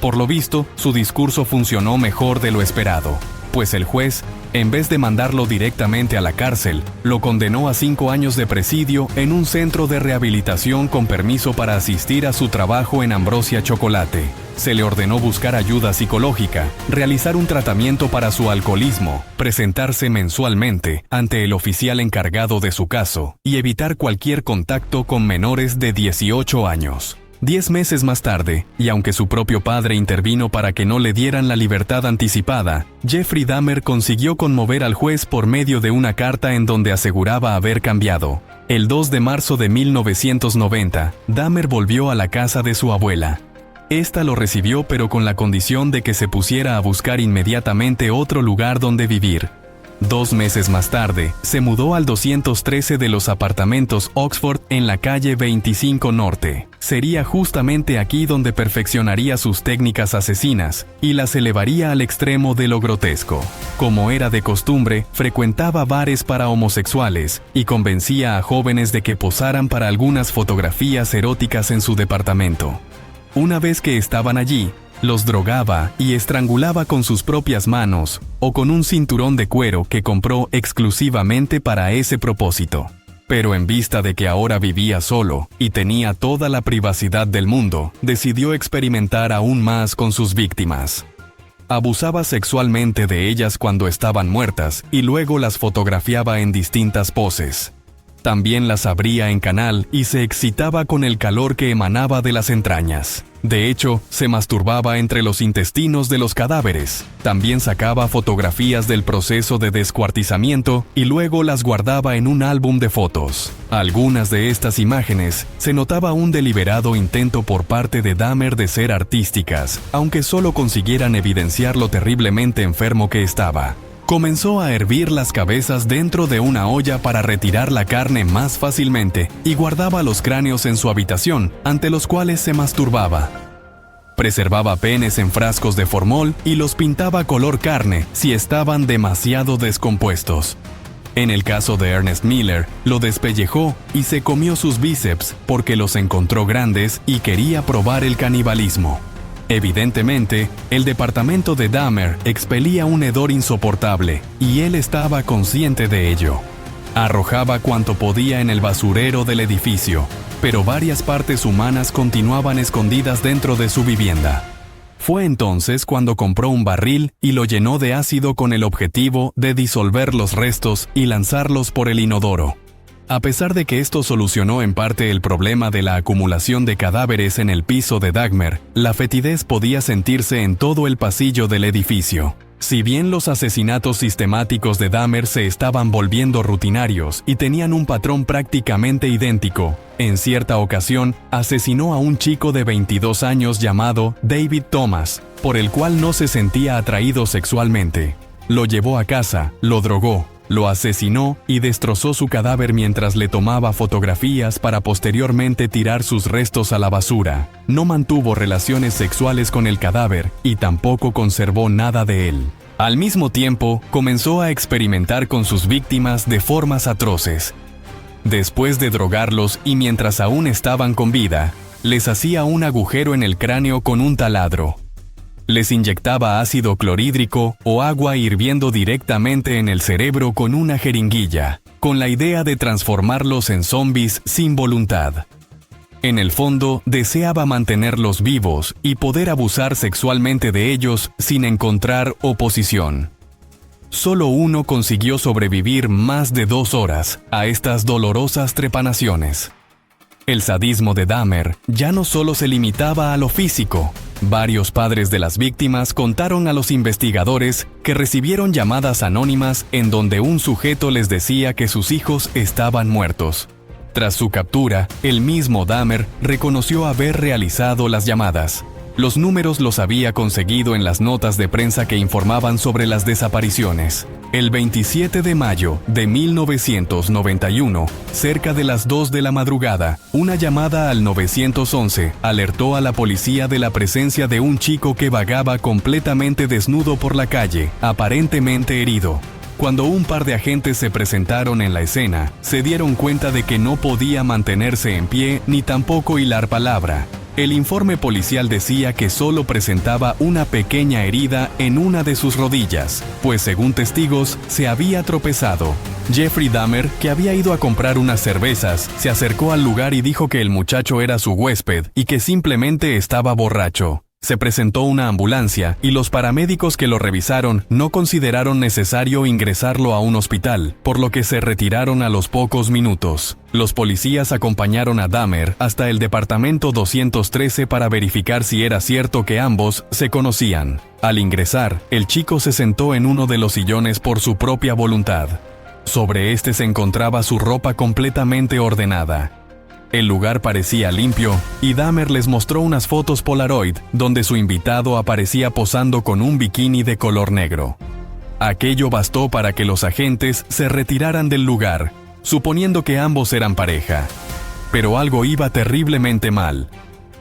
[SPEAKER 1] Por lo visto, su discurso funcionó mejor de lo esperado, pues el juez, en vez de mandarlo directamente a la cárcel, lo condenó a 5 años de presidio en un centro de rehabilitación con permiso para asistir a su trabajo en Ambrosia Chocolate. Se le ordenó buscar ayuda psicológica, realizar un tratamiento para su alcoholismo, presentarse mensualmente ante el oficial encargado de su caso y evitar cualquier contacto con menores de 18 años. 10 meses más tarde, y aunque su propio padre intervino para que no le dieran la libertad anticipada, Jeffrey Dahmer consiguió conmover al juez por medio de una carta en donde aseguraba haber cambiado. El 2 de marzo de 1990, Dahmer volvió a la casa de su abuela. Esta lo recibió pero con la condición de que se pusiera a buscar inmediatamente otro lugar donde vivir. 2 meses más tarde, se mudó al 213 de los apartamentos Oxford en la calle 25 Norte. Sería justamente aquí donde perfeccionaría sus técnicas asesinas y las elevaría al extremo de lo grotesco. Como era de costumbre, frecuentaba bares para homosexuales y convencía a jóvenes de que posaran para algunas fotografías eróticas en su departamento. Una vez que estaban allí, los drogaba y estrangulaba con sus propias manos o con un cinturón de cuero que compró exclusivamente para ese propósito. Pero en vista de que ahora vivía solo y tenía toda la privacidad del mundo, decidió experimentar aún más con sus víctimas. Abusaba sexualmente de ellas cuando estaban muertas y luego las fotografiaba en distintas poses. También las abría en canal y se excitaba con el calor que emanaba de las entrañas. De hecho, se masturbaba entre los intestinos de los cadáveres. También sacaba fotografías del proceso de descuartizamiento y luego las guardaba en un álbum de fotos. Algunas de estas imágenes se notaba un deliberado intento por parte de Dahmer de ser artísticas, aunque solo consiguieran evidenciar lo terriblemente enfermo que estaba. Comenzó a hervir las cabezas dentro de una olla para retirar la carne más fácilmente y guardaba los cráneos en su habitación, ante los cuales se masturbaba. Preservaba penes en frascos de formol y los pintaba color carne si estaban demasiado descompuestos. En el caso de Ernest Miller, lo despellejó y se comió sus bíceps porque los encontró grandes y quería probar el canibalismo. Evidentemente, el departamento de Dahmer expelía un hedor insoportable y él estaba consciente de ello. Arrojaba cuanto podía en el basurero del edificio, pero varias partes humanas continuaban escondidas dentro de su vivienda. Fue entonces cuando compró un barril y lo llenó de ácido con el objetivo de disolver los restos y lanzarlos por el inodoro. A pesar de que esto solucionó en parte el problema de la acumulación de cadáveres en el piso de Dahmer, la fetidez podía sentirse en todo el pasillo del edificio. Si bien los asesinatos sistemáticos de Dahmer se estaban volviendo rutinarios y tenían un patrón prácticamente idéntico, en cierta ocasión asesinó a un chico de 22 años llamado David Thomas, por el cual no se sentía atraído sexualmente. Lo llevó a casa, lo drogó, lo asesinó y destrozó su cadáver mientras le tomaba fotografías para posteriormente tirar sus restos a la basura. No mantuvo relaciones sexuales con el cadáver y tampoco conservó nada de él. Al mismo tiempo, comenzó a experimentar con sus víctimas de formas atroces. Después de drogarlos y mientras aún estaban con vida, les hacía un agujero en el cráneo con un taladro. Les inyectaba ácido clorhídrico o agua hirviendo directamente en el cerebro con una jeringuilla, con la idea de transformarlos en zombies sin voluntad. En el fondo, deseaba mantenerlos vivos y poder abusar sexualmente de ellos sin encontrar oposición. Solo uno consiguió sobrevivir más de 2 horas a estas dolorosas trepanaciones. El sadismo de Dahmer ya no solo se limitaba a lo físico. Varios padres de las víctimas contaron a los investigadores que recibieron llamadas anónimas en donde un sujeto les decía que sus hijos estaban muertos. Tras su captura, el mismo Dahmer reconoció haber realizado las llamadas. Los números los había conseguido en las notas de prensa que informaban sobre las desapariciones. El 27 de mayo de 1991, cerca de las 2 de la madrugada, una llamada al 911 alertó a la policía de la presencia de un chico que vagaba completamente desnudo por la calle, aparentemente herido. Cuando un par de agentes se presentaron en la escena, se dieron cuenta de que no podía mantenerse en pie ni tampoco hilar palabra. El informe policial decía que solo presentaba una pequeña herida en una de sus rodillas, pues según testigos, se había tropezado. Jeffrey Dahmer, que había ido a comprar unas cervezas, se acercó al lugar y dijo que el muchacho era su huésped y que simplemente estaba borracho. Se presentó una ambulancia y los paramédicos que lo revisaron no consideraron necesario ingresarlo a un hospital, por lo que se retiraron a los pocos minutos. Los policías acompañaron a Dahmer hasta el departamento 213 para verificar si era cierto que ambos se conocían. Al ingresar, el chico se sentó en uno de los sillones por su propia voluntad. Sobre este se encontraba su ropa completamente ordenada. El lugar parecía limpio y Dahmer les mostró unas fotos Polaroid donde su invitado aparecía posando con un bikini de color negro. Aquello bastó para que los agentes se retiraran del lugar, suponiendo que ambos eran pareja. Pero algo iba terriblemente mal.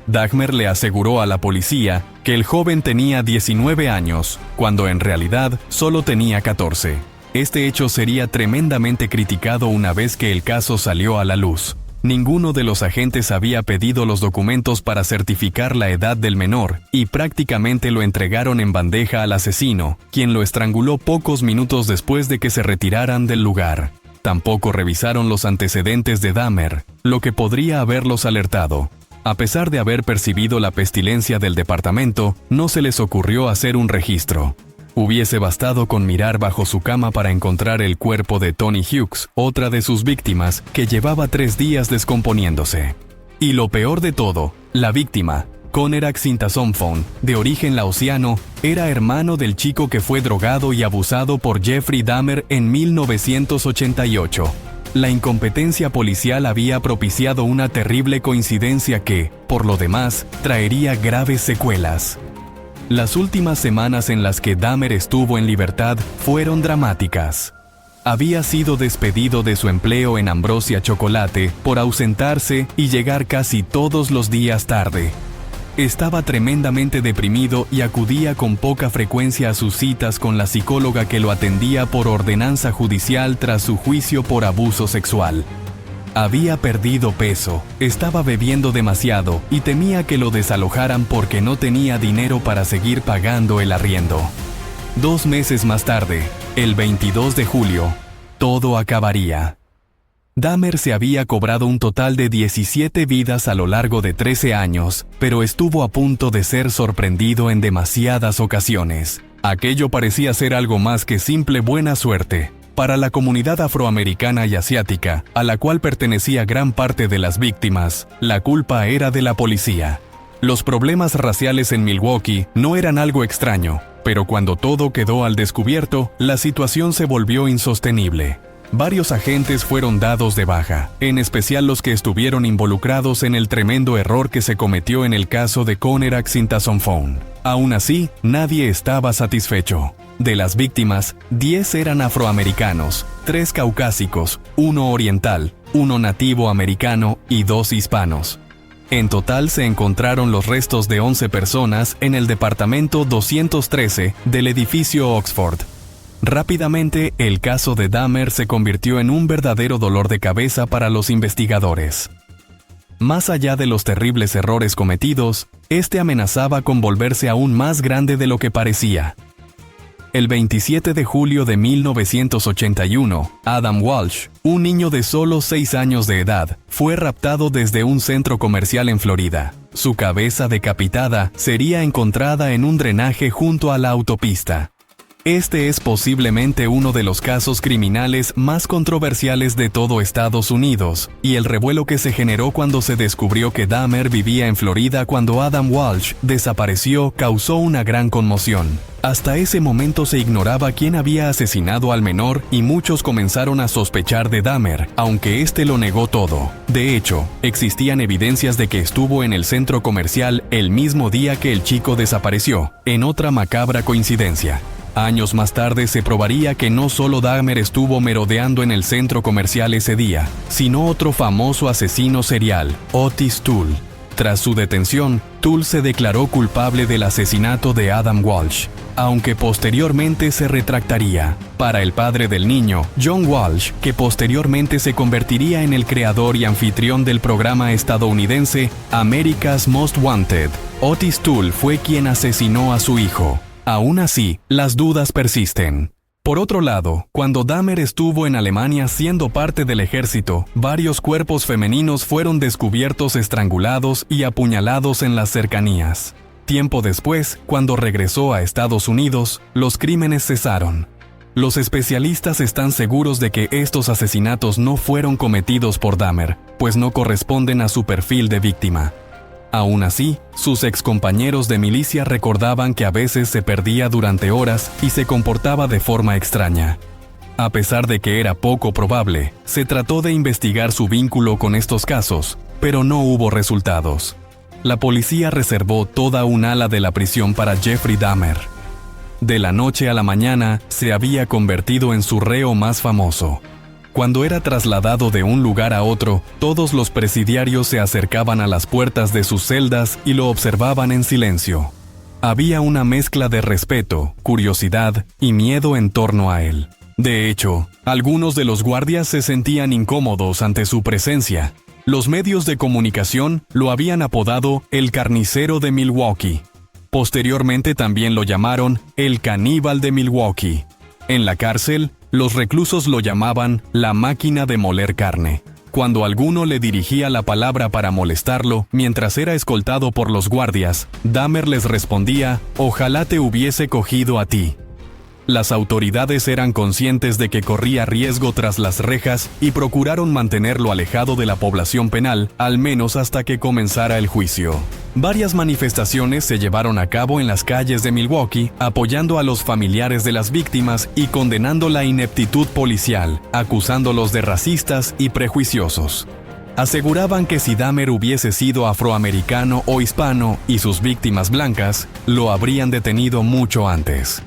[SPEAKER 1] Dahmer le aseguró a la policía que el joven tenía 19 años, cuando en realidad solo tenía 14. Este hecho sería tremendamente criticado una vez que el caso salió a la luz. Ninguno de los agentes había pedido los documentos para certificar la edad del menor y prácticamente lo entregaron en bandeja al asesino, quien lo estranguló pocos minutos después de que se retiraran del lugar. Tampoco revisaron los antecedentes de Dahmer, lo que podría haberlos alertado. A pesar de haber percibido la pestilencia del departamento, no se les ocurrió hacer un registro. Hubiese bastado con mirar bajo su cama para encontrar el cuerpo de Tony Hughes, otra de sus víctimas, que llevaba 3 días descomponiéndose. Y lo peor de todo, la víctima, Conerak Sintasomphone, de origen laosiano, era hermano del chico que fue drogado y abusado por Jeffrey Dahmer en 1988. La incompetencia policial había propiciado una terrible coincidencia que, por lo demás, traería graves secuelas. Las últimas semanas en las que Dahmer estuvo en libertad fueron dramáticas. Había sido despedido de su empleo en Ambrosia Chocolate por ausentarse y llegar casi todos los días tarde. Estaba tremendamente deprimido y acudía con poca frecuencia a sus citas con la psicóloga que lo atendía por ordenanza judicial tras su juicio por abuso sexual. Había perdido peso, estaba bebiendo demasiado y temía que lo desalojaran porque no tenía dinero para seguir pagando el arriendo. 2 meses más tarde, el 22 de julio, todo acabaría. Dahmer se había cobrado un total de 17 vidas a lo largo de 13 años, pero estuvo a punto de ser sorprendido en demasiadas ocasiones. Aquello parecía ser algo más que simple buena suerte. Para la comunidad afroamericana y asiática, a la cual pertenecía gran parte de las víctimas, la culpa era de la policía. Los problemas raciales en Milwaukee no eran algo extraño, pero cuando todo quedó al descubierto, la situación se volvió insostenible. Varios agentes fueron dados de baja, en especial los que estuvieron involucrados en el tremendo error que se cometió en el caso de Conerak Sintasomphone. Aún así, nadie estaba satisfecho. De las víctimas, 10 eran afroamericanos, 3 caucásicos, 1 oriental, 1 nativo americano y 2 hispanos. En total se encontraron los restos de 11 personas en el departamento 213 del edificio Oxford. Rápidamente, el caso de Dahmer se convirtió en un verdadero dolor de cabeza para los investigadores. Más allá de los terribles errores cometidos, este amenazaba con volverse aún más grande de lo que parecía. El 27 de julio de 1981, Adam Walsh, un niño de solo 6 años de edad, fue raptado desde un centro comercial en Florida. Su cabeza decapitada sería encontrada en un drenaje junto a la autopista. Este es posiblemente uno de los casos criminales más controversiales de todo Estados Unidos, y el revuelo que se generó cuando se descubrió que Dahmer vivía en Florida cuando Adam Walsh desapareció causó una gran conmoción. Hasta ese momento se ignoraba quién había asesinado al menor y muchos comenzaron a sospechar de Dahmer, aunque éste lo negó todo. De hecho, existían evidencias de que estuvo en el centro comercial el mismo día que el chico desapareció, en otra macabra coincidencia. Años más tarde se probaría que no solo Dahmer estuvo merodeando en el centro comercial ese día, sino otro famoso asesino serial, Otis Toole. Tras su detención, Toole se declaró culpable del asesinato de Adam Walsh, aunque posteriormente se retractaría. Para el padre del niño, John Walsh, que posteriormente se convertiría en el creador y anfitrión del programa estadounidense America's Most Wanted, Otis Toole fue quien asesinó a su hijo. Aún así, las dudas persisten. Por otro lado, cuando Dahmer estuvo en Alemania siendo parte del ejército, varios cuerpos femeninos fueron descubiertos estrangulados y apuñalados en las cercanías. Tiempo después, cuando regresó a Estados Unidos, los crímenes cesaron. Los especialistas están seguros de que estos asesinatos no fueron cometidos por Dahmer, pues no corresponden a su perfil de víctima. Aún así, sus excompañeros de milicia recordaban que a veces se perdía durante horas y se comportaba de forma extraña. A pesar de que era poco probable, se trató de investigar su vínculo con estos casos, pero no hubo resultados. La policía reservó toda un ala de la prisión para Jeffrey Dahmer. De la noche a la mañana, se había convertido en su reo más famoso. Cuando era trasladado de un lugar a otro, todos los presidiarios se acercaban a las puertas de sus celdas y lo observaban en silencio. Había una mezcla de respeto, curiosidad y miedo en torno a él. De hecho, algunos de los guardias se sentían incómodos ante su presencia. Los medios de comunicación lo habían apodado el carnicero de Milwaukee. Posteriormente también lo llamaron el caníbal de Milwaukee. En la cárcel, los reclusos lo llamaban la máquina de moler carne. Cuando alguno le dirigía la palabra para molestarlo mientras era escoltado por los guardias, Dahmer les respondía: «Ojalá te hubiese cogido a ti». Las autoridades eran conscientes de que corría riesgo tras las rejas y procuraron mantenerlo alejado de la población penal, al menos hasta que comenzara el juicio. Varias manifestaciones se llevaron a cabo en las calles de Milwaukee, apoyando a los familiares de las víctimas y condenando la ineptitud policial, acusándolos de racistas y prejuiciosos. Aseguraban que si Dahmer hubiese sido afroamericano o hispano y sus víctimas blancas, lo habrían detenido mucho antes.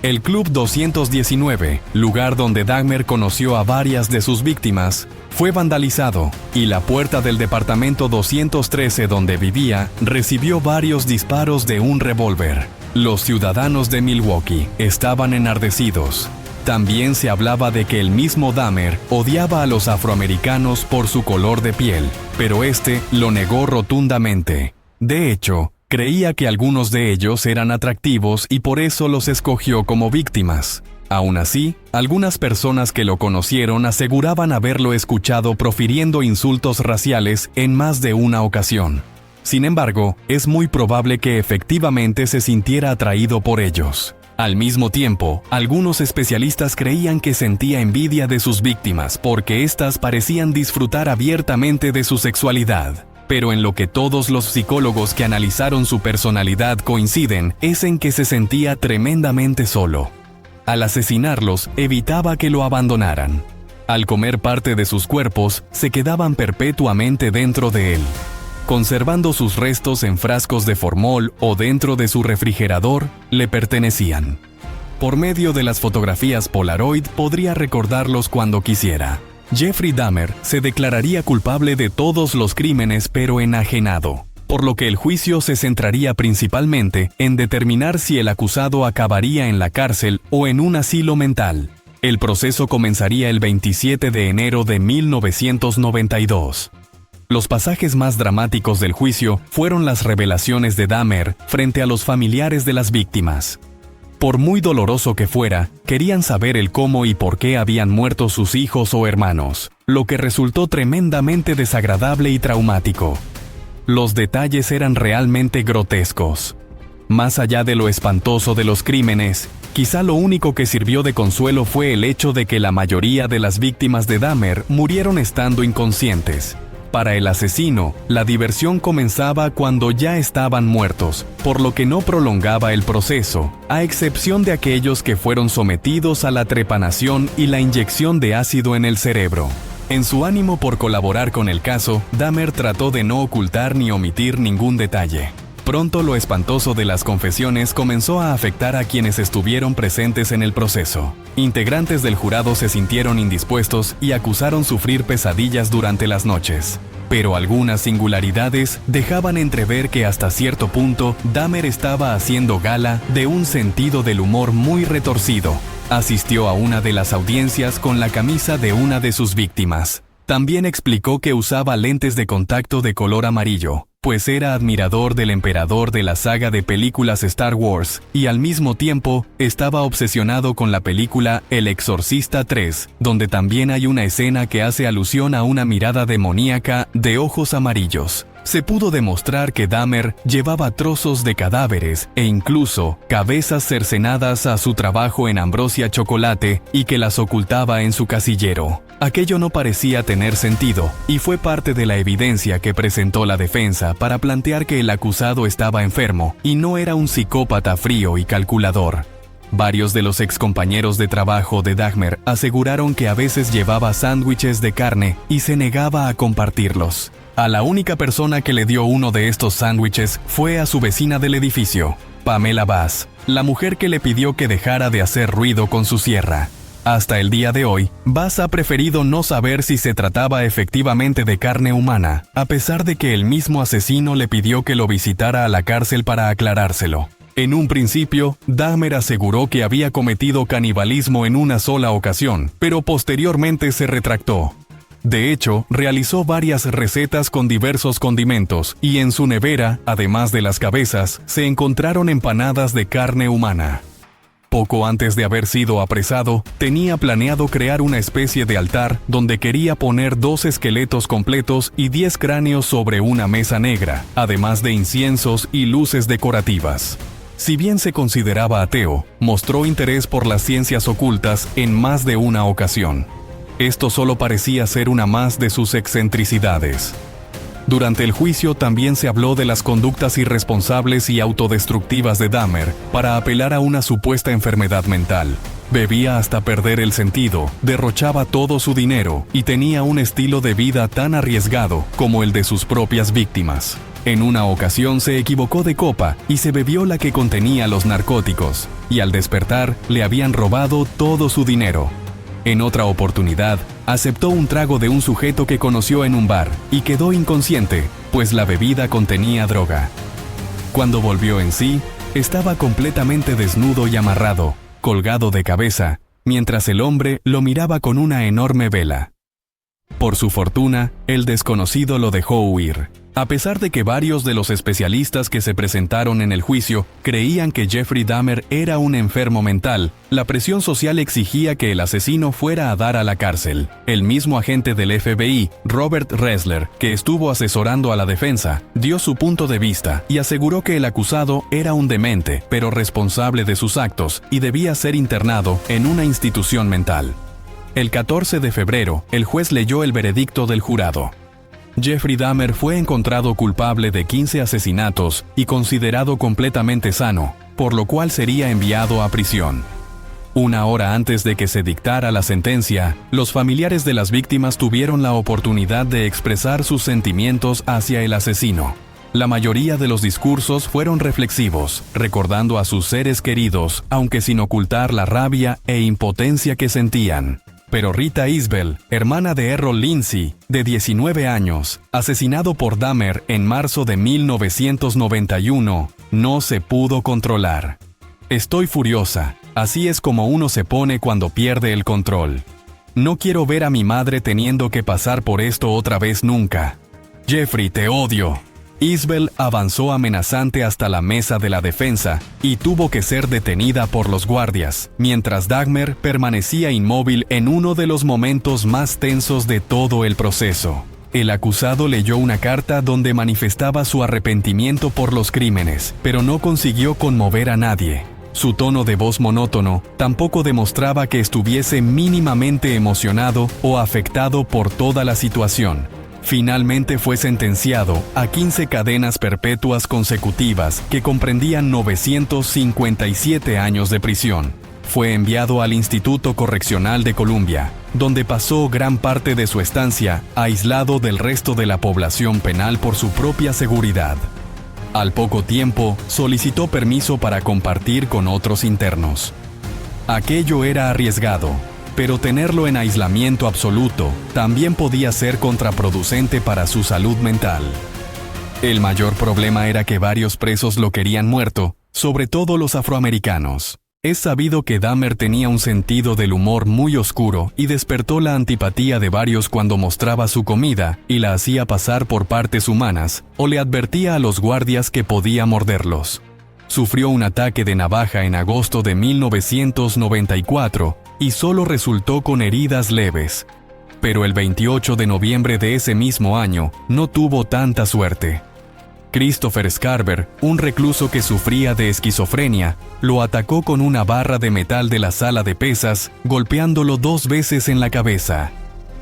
[SPEAKER 1] El Club 219, lugar donde Dahmer conoció a varias de sus víctimas, fue vandalizado, y la puerta del departamento 213 donde vivía recibió varios disparos de un revólver. Los ciudadanos de Milwaukee estaban enardecidos. También se hablaba de que el mismo Dahmer odiaba a los afroamericanos por su color de piel, pero este lo negó rotundamente. De hecho, creía que algunos de ellos eran atractivos y por eso los escogió como víctimas. Aún así, algunas personas que lo conocieron aseguraban haberlo escuchado profiriendo insultos raciales en más de una ocasión. Sin embargo, es muy probable que efectivamente se sintiera atraído por ellos. Al mismo tiempo, algunos especialistas creían que sentía envidia de sus víctimas porque éstas parecían disfrutar abiertamente de su sexualidad. Pero en lo que todos los psicólogos que analizaron su personalidad coinciden es en que se sentía tremendamente solo. Al asesinarlos, evitaba que lo abandonaran. Al comer parte de sus cuerpos, se quedaban perpetuamente dentro de él. Conservando sus restos en frascos de formol o dentro de su refrigerador, le pertenecían. Por medio de las fotografías Polaroid podría recordarlos cuando quisiera. Jeffrey Dahmer se declararía culpable de todos los crímenes pero enajenado, por lo que el juicio se centraría principalmente en determinar si el acusado acabaría en la cárcel o en un asilo mental. El proceso comenzaría el 27 de enero de 1992. Los pasajes más dramáticos del juicio fueron las revelaciones de Dahmer frente a los familiares de las víctimas. Por muy doloroso que fuera, querían saber el cómo y por qué habían muerto sus hijos o hermanos, lo que resultó tremendamente desagradable y traumático. Los detalles eran realmente grotescos. Más allá de lo espantoso de los crímenes, quizá lo único que sirvió de consuelo fue el hecho de que la mayoría de las víctimas de Dahmer murieron estando inconscientes. Para el asesino, la diversión comenzaba cuando ya estaban muertos, por lo que no prolongaba el proceso, a excepción de aquellos que fueron sometidos a la trepanación y la inyección de ácido en el cerebro. En su ánimo por colaborar con el caso, Dahmer trató de no ocultar ni omitir ningún detalle. Pronto lo espantoso de las confesiones comenzó a afectar a quienes estuvieron presentes en el proceso. Integrantes del jurado se sintieron indispuestos y acusaron sufrir pesadillas durante las noches. Pero algunas singularidades dejaban entrever que hasta cierto punto Dahmer estaba haciendo gala de un sentido del humor muy retorcido. Asistió a una de las audiencias con la camisa de una de sus víctimas. También explicó que usaba lentes de contacto de color amarillo, pues era admirador del emperador de la saga de películas Star Wars, y al mismo tiempo estaba obsesionado con la película El Exorcista 3, donde también hay una escena que hace alusión a una mirada demoníaca de ojos amarillos. Se pudo demostrar que Dahmer llevaba trozos de cadáveres e incluso cabezas cercenadas a su trabajo en Ambrosia Chocolate y que las ocultaba en su casillero. Aquello no parecía tener sentido y fue parte de la evidencia que presentó la defensa para plantear que el acusado estaba enfermo y no era un psicópata frío y calculador. Varios de los excompañeros de trabajo de Dahmer aseguraron que a veces llevaba sándwiches de carne y se negaba a compartirlos. A la única persona que le dio uno de estos sándwiches fue a su vecina del edificio. Pamela Bass, la mujer que le pidió que dejara de hacer ruido con su sierra. Hasta el día de hoy, Bass ha preferido no saber si se trataba efectivamente de carne humana, a pesar de que el mismo asesino le pidió que lo visitara a la cárcel para aclarárselo. En un principio, Dahmer aseguró que había cometido canibalismo en una sola ocasión, pero posteriormente se retractó. De hecho, realizó varias recetas con diversos condimentos, y en su nevera, además de las cabezas, se encontraron empanadas de carne humana. Poco antes de haber sido apresado, tenía planeado crear una especie de altar donde quería poner 2 esqueletos completos y 10 cráneos sobre una mesa negra, además de inciensos y luces decorativas. Si bien se consideraba ateo, mostró interés por las ciencias ocultas en más de una ocasión. Esto solo parecía ser una más de sus excentricidades. Durante el juicio también se habló de las conductas irresponsables y autodestructivas de Dahmer para apelar a una supuesta enfermedad mental. Bebía hasta perder el sentido, derrochaba todo su dinero y tenía un estilo de vida tan arriesgado como el de sus propias víctimas. En una ocasión se equivocó de copa y se bebió la que contenía los narcóticos, y al despertar le habían robado todo su dinero. En otra oportunidad, aceptó un trago de un sujeto que conoció en un bar y quedó inconsciente, pues la bebida contenía droga. Cuando volvió en sí, estaba completamente desnudo y amarrado, colgado de cabeza, mientras el hombre lo miraba con una enorme vela. Por su fortuna, el desconocido lo dejó huir. A pesar de que varios de los especialistas que se presentaron en el juicio creían que Jeffrey Dahmer era un enfermo mental, la presión social exigía que el asesino fuera a dar a la cárcel. El mismo agente del FBI, Robert Ressler, que estuvo asesorando a la defensa, dio su punto de vista y aseguró que el acusado era un demente, pero responsable de sus actos y debía ser internado en una institución mental. El 14 de febrero, el juez leyó el veredicto del jurado. Jeffrey Dahmer fue encontrado culpable de 15 asesinatos y considerado completamente sano, por lo cual sería enviado a prisión. Una hora antes de que se dictara la sentencia, los familiares de las víctimas tuvieron la oportunidad de expresar sus sentimientos hacia el asesino. La mayoría de los discursos fueron reflexivos, recordando a sus seres queridos, aunque sin ocultar la rabia e impotencia que sentían. Pero Rita Isbell, hermana de Errol Lindsey, de 19 años, asesinado por Dahmer en marzo de 1991, no se pudo controlar. Estoy furiosa, así es como uno se pone cuando pierde el control. No quiero ver a mi madre teniendo que pasar por esto otra vez nunca. Jeffrey, te odio. Isbell avanzó amenazante hasta la mesa de la defensa y tuvo que ser detenida por los guardias, mientras Dahmer permanecía inmóvil en uno de los momentos más tensos de todo el proceso. El acusado leyó una carta donde manifestaba su arrepentimiento por los crímenes, pero no consiguió conmover a nadie. Su tono de voz monótono tampoco demostraba que estuviese mínimamente emocionado o afectado por toda la situación. Finalmente fue sentenciado a 15 cadenas perpetuas consecutivas que comprendían 957 años de prisión. Fue enviado al Instituto Correccional de Columbia, donde pasó gran parte de su estancia aislado del resto de la población penal por su propia seguridad. Al poco tiempo, solicitó permiso para compartir con otros internos. Aquello era arriesgado, pero tenerlo en aislamiento absoluto también podía ser contraproducente para su salud mental. El mayor problema era que varios presos lo querían muerto, sobre todo los afroamericanos. Es sabido que Dahmer tenía un sentido del humor muy oscuro y despertó la antipatía de varios cuando mostraba su comida y la hacía pasar por partes humanas o le advertía a los guardias que podía morderlos. Sufrió un ataque de navaja en agosto de 1994 y solo resultó con heridas leves. Pero el 28 de noviembre de ese mismo año no tuvo tanta suerte. Christopher Scarver, un recluso que sufría de esquizofrenia, lo atacó con una barra de metal de la sala de pesas, golpeándolo 2 veces en la cabeza.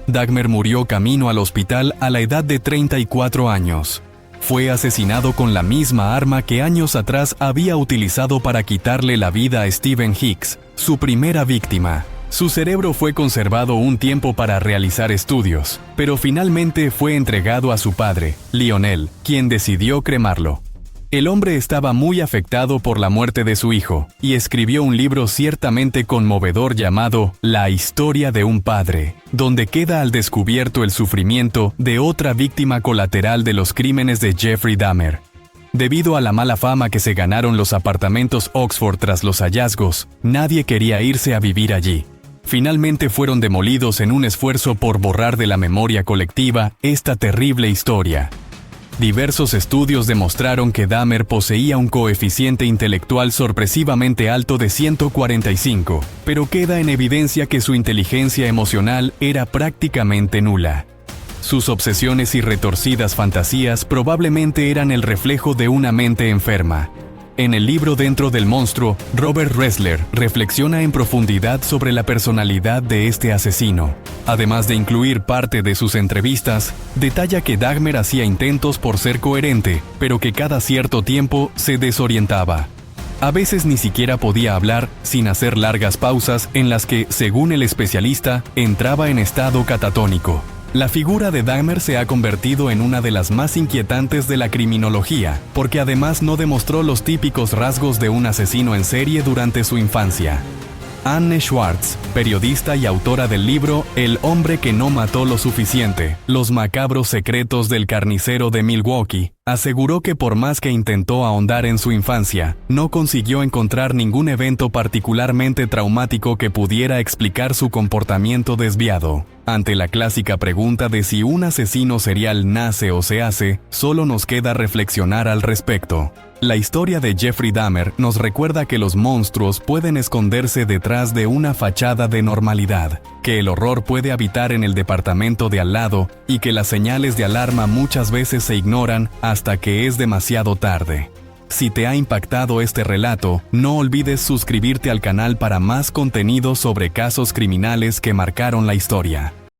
[SPEAKER 1] Dahmer murió camino al hospital a la edad de 34 años. Fue asesinado con la misma arma que años atrás había utilizado para quitarle la vida a Stephen Hicks, su primera víctima. Su cerebro fue conservado un tiempo para realizar estudios, pero finalmente fue entregado a su padre, Lionel, quien decidió cremarlo. El hombre estaba muy afectado por la muerte de su hijo y escribió un libro ciertamente conmovedor llamado La historia de un padre, donde queda al descubierto el sufrimiento de otra víctima colateral de los crímenes de Jeffrey Dahmer. Debido a la mala fama que se ganaron los apartamentos Oxford tras los hallazgos, nadie quería irse a vivir allí. Finalmente fueron demolidos en un esfuerzo por borrar de la memoria colectiva esta terrible historia. Diversos estudios demostraron que Dahmer poseía un coeficiente intelectual sorpresivamente alto de 145, pero queda en evidencia que su inteligencia emocional era prácticamente nula. Sus obsesiones y retorcidas fantasías probablemente eran el reflejo de una mente enferma. En el libro Dentro del monstruo, Robert Ressler reflexiona en profundidad sobre la personalidad de este asesino. Además de incluir parte de sus entrevistas, detalla que Dahmer hacía intentos por ser coherente, pero que cada cierto tiempo se desorientaba. A veces ni siquiera podía hablar sin hacer largas pausas en las que, según el especialista, entraba en estado catatónico. La figura de Dahmer se ha convertido en una de las más inquietantes de la criminología, porque además no demostró los típicos rasgos de un asesino en serie durante su infancia. Anne Schwartz, periodista y autora del libro El hombre que no mató lo suficiente, los macabros secretos del carnicero de Milwaukee, aseguró que por más que intentó ahondar en su infancia, no consiguió encontrar ningún evento particularmente traumático que pudiera explicar su comportamiento desviado. Ante la clásica pregunta de si un asesino serial nace o se hace, solo nos queda reflexionar al respecto. La historia de Jeffrey Dahmer nos recuerda que los monstruos pueden esconderse detrás de una fachada de normalidad, que el horror puede habitar en el departamento de al lado y que las señales de alarma muchas veces se ignoran hasta que es demasiado tarde. Si te ha impactado este relato, no olvides suscribirte al canal para más contenido sobre casos criminales que marcaron la historia.